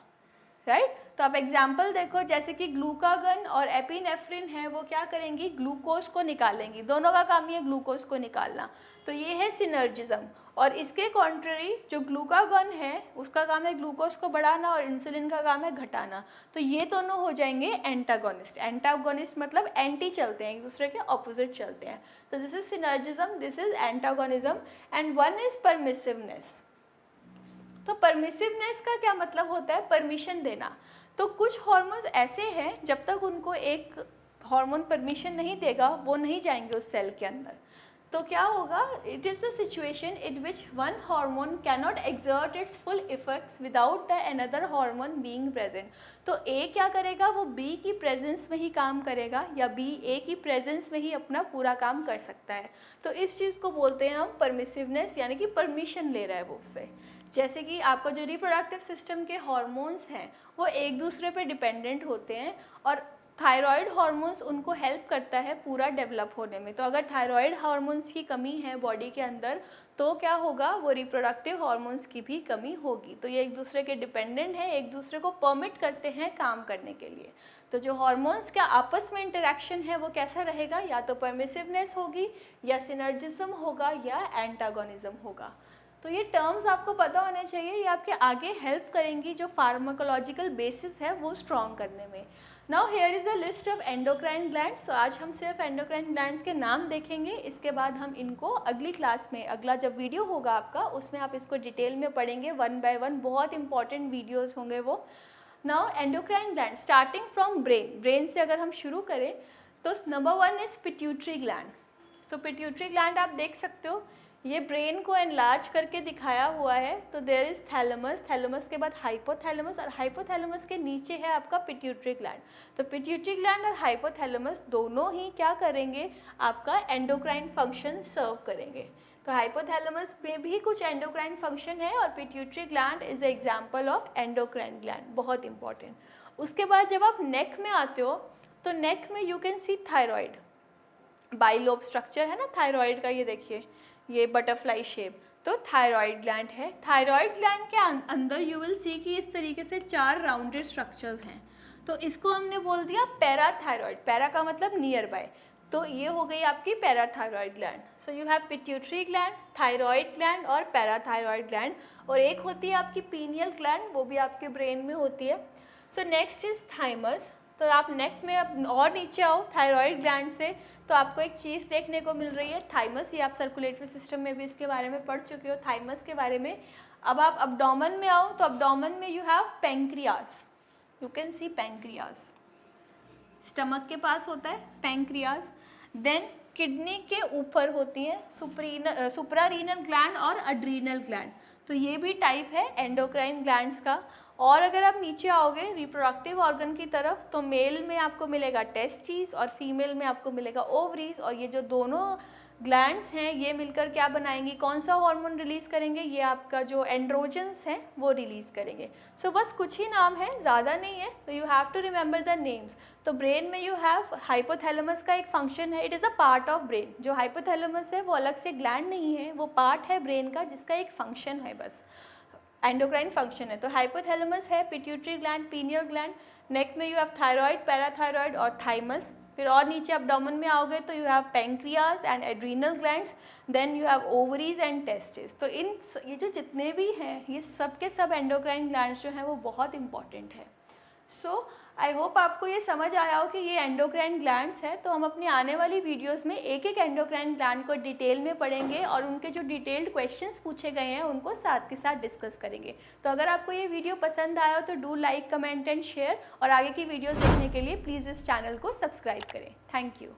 राइट। तो आप एग्जाम्पल देखो, जैसे कि ग्लूकागन और एपिनेफ्रिन है, वो क्या करेंगी, ग्लूकोज को निकालेंगी, दोनों का काम ही है ग्लूकोज को निकालना। तो ये है सिनर्जिज्म। और इसके कॉन्ट्ररी जो ग्लूकागॉन है उसका काम है ग्लूकोज को बढ़ाना और इंसुलिन का काम है घटाना। तो ये दोनों हो जाएंगे एंटागोनिस्ट। एंटागोनिस्ट मतलब एंटी चलते हैं, एक दूसरे के ऑपोजिट चलते हैं। तो this is synergism, this is antagonism and one is permissiveness. तो परमिसिवनेस का क्या मतलब होता है? परमिशन देना। तो कुछ हार्मोन्स ऐसे हैं जब तक उनको एक हार्मोन परमिशन नहीं देगा वो नहीं जाएंगे उस सेल के अंदर। तो क्या होगा? It is the situation in which one hormone cannot exert it's full effects without the another hormone being present. तो ए क्या करेगा? वो बी की प्रेजेंस में ही काम करेगा या बी ए की प्रेजेंस में ही अपना पूरा काम कर सकता है। तो इस चीज़ को बोलते हैं हम परमिसिवनेस, यानी कि परमिशन ले रहा है वो उससे। जैसे कि आपका जो रिप्रोडक्टिव सिस्टम के हार्मोन्स हैं वो एक दूसरे पे डिपेंडेंट होते हैं और थायराइड हार्मोन्स उनको हेल्प करता है पूरा डेवलप होने में। तो अगर थायराइड हार्मोन्स की कमी है बॉडी के अंदर तो क्या होगा? वो रिप्रोडक्टिव हार्मोन्स की भी कमी होगी। तो ये एक दूसरे के डिपेंडेंट हैं, एक दूसरे को परमिट करते हैं काम करने के लिए। तो जो हार्मोन्स का आपस में इंटरेक्शन है वो कैसा रहेगा? या तो परमिसिवनेस होगी या सिनर्जिज्म होगा या एंटागोनिज्म होगा। तो ये टर्म्स आपको पता होने चाहिए, ये आपके आगे हेल्प करेंगी जो फार्माकोलॉजिकल बेसिस है वो स्ट्रॉन्ग करने में। Now here is a list of endocrine glands. तो आज हम सिर्फ एंडोक्राइन ग्लैंड्स के नाम देखेंगे, इसके बाद हम इनको अगली क्लास में, अगला जब वीडियो होगा आपका उसमें आप इसको डिटेल में पढ़ेंगे वन बाय वन। बहुत इंपॉर्टेंट वीडियोज़ होंगे वो। Now endocrine gland starting from brain. Brain से अगर हम शुरू करें तो नंबर 1 इज़ पिट्यूटरी ग्लैंड। तो पिट्यूटरी ग्लैंड आप देख सकते हो, ये ब्रेन को एनलार्ज करके दिखाया हुआ है। तो देयर इज थैलेमस, थैलेमस के बाद हाइपोथैलेमस और हाइपोथैलेमस के नीचे है आपका पिट्यूटरी ग्लैंड। तो पिट्यूटरी ग्लैंड और हाइपोथैलेमस दोनों ही क्या करेंगे? आपका एंडोक्राइन फंक्शन सर्व करेंगे। तो हाइपोथैलेमस में भी कुछ एंडोक्राइन फंक्शन है और pituitary gland is example of endocrine gland, बहुत इंपॉर्टेंट। उसके बाद जब आप नेक में आते हो तो नेक में you can C thyroid, bilobe structure है ना थायराइड का, ये देखिए ये बटरफ्लाई शेप। तो थायराइड ग्लैंड है। थायराइड ग्लैंड के अंदर यू विल सी कि इस तरीके से 4 राउंडेड स्ट्रक्चर्स हैं। तो इसको हमने बोल दिया पैराथायरॉयड। पैरा का मतलब नियर बाय। तो ये हो गई आपकी parathyroid gland. So you have pituitary gland, thyroid gland और पैराथायरॉयड ग्लैंड। और एक होती है आपकी पीनियल ग्लैंड, वो भी आपके ब्रेन में होती है। So next is thymus. तो आप नेक में अब और नीचे आओ थायरॉयड ग्लैंड से तो आपको एक चीज़ देखने को मिल रही है थाइमस। ये आप सर्कुलेटरी सिस्टम में भी इसके बारे में पढ़ चुके हो थाइमस के बारे में। अब आप अब्डोमेन में आओ तो अब्डोमेन में you have pancreas, you can C pancreas. Stomach के पास होता है पैंक्रियास। देन किडनी के ऊपर होती है सुप्रारीनल ग्लैंड और अड्रीनल ग्लैंड। तो ये भी टाइप है एंडोक्राइन ग्लैंड्स का। और अगर आप नीचे आओगे रिप्रोडक्टिव ऑर्गन की तरफ तो मेल में आपको मिलेगा टेस्टिस और फीमेल में आपको मिलेगा ओवरीज। और ये जो दोनों ग्लैंड्स हैं ये मिलकर क्या बनाएंगी? कौन सा हार्मोन रिलीज़ करेंगे? ये आपका जो एंड्रोजन्स हैं वो रिलीज़ करेंगे। सो बस कुछ ही नाम है, ज़्यादा नहीं है। तो you have to remember the names. तो ब्रेन में यू हैव हाइपोथैलेमस का एक फंक्शन है, it is a part of brain. जो हाइपोथैलेमस है वो अलग से ग्लैंड नहीं है, वो पार्ट है ब्रेन का जिसका एक फंक्शन है, बस एंडोक्राइन फंक्शन है। तो हाइपोथैलेमस है, pituitary gland, pineal gland. Neck में यू हैव थायराइड, पैराथायराइड और थाइमस। फिर और नीचे अब्डोमेन में आओगे तो you have pancreas and adrenal glands. Then you have ovaries and testis. तो ये जो जितने भी हैं ये सब के सब एंडोक्राइन ग्लैंड्स जो हैं वो बहुत इंपॉर्टेंट है। सो आई होप आपको ये समझ आया हो कि ये एंडोक्राइन ग्लैंड्स है। तो हम अपनी आने वाली वीडियोस में एक एक एंडोक्राइन ग्लैंड को डिटेल में पढ़ेंगे और उनके जो डिटेल्ड क्वेश्चंस पूछे गए हैं उनको साथ के साथ डिस्कस करेंगे। तो अगर आपको ये वीडियो पसंद आया हो तो do like, comment and share. और आगे की वीडियोस देखने के लिए प्लीज़ इस चैनल को सब्सक्राइब करें। Thank you.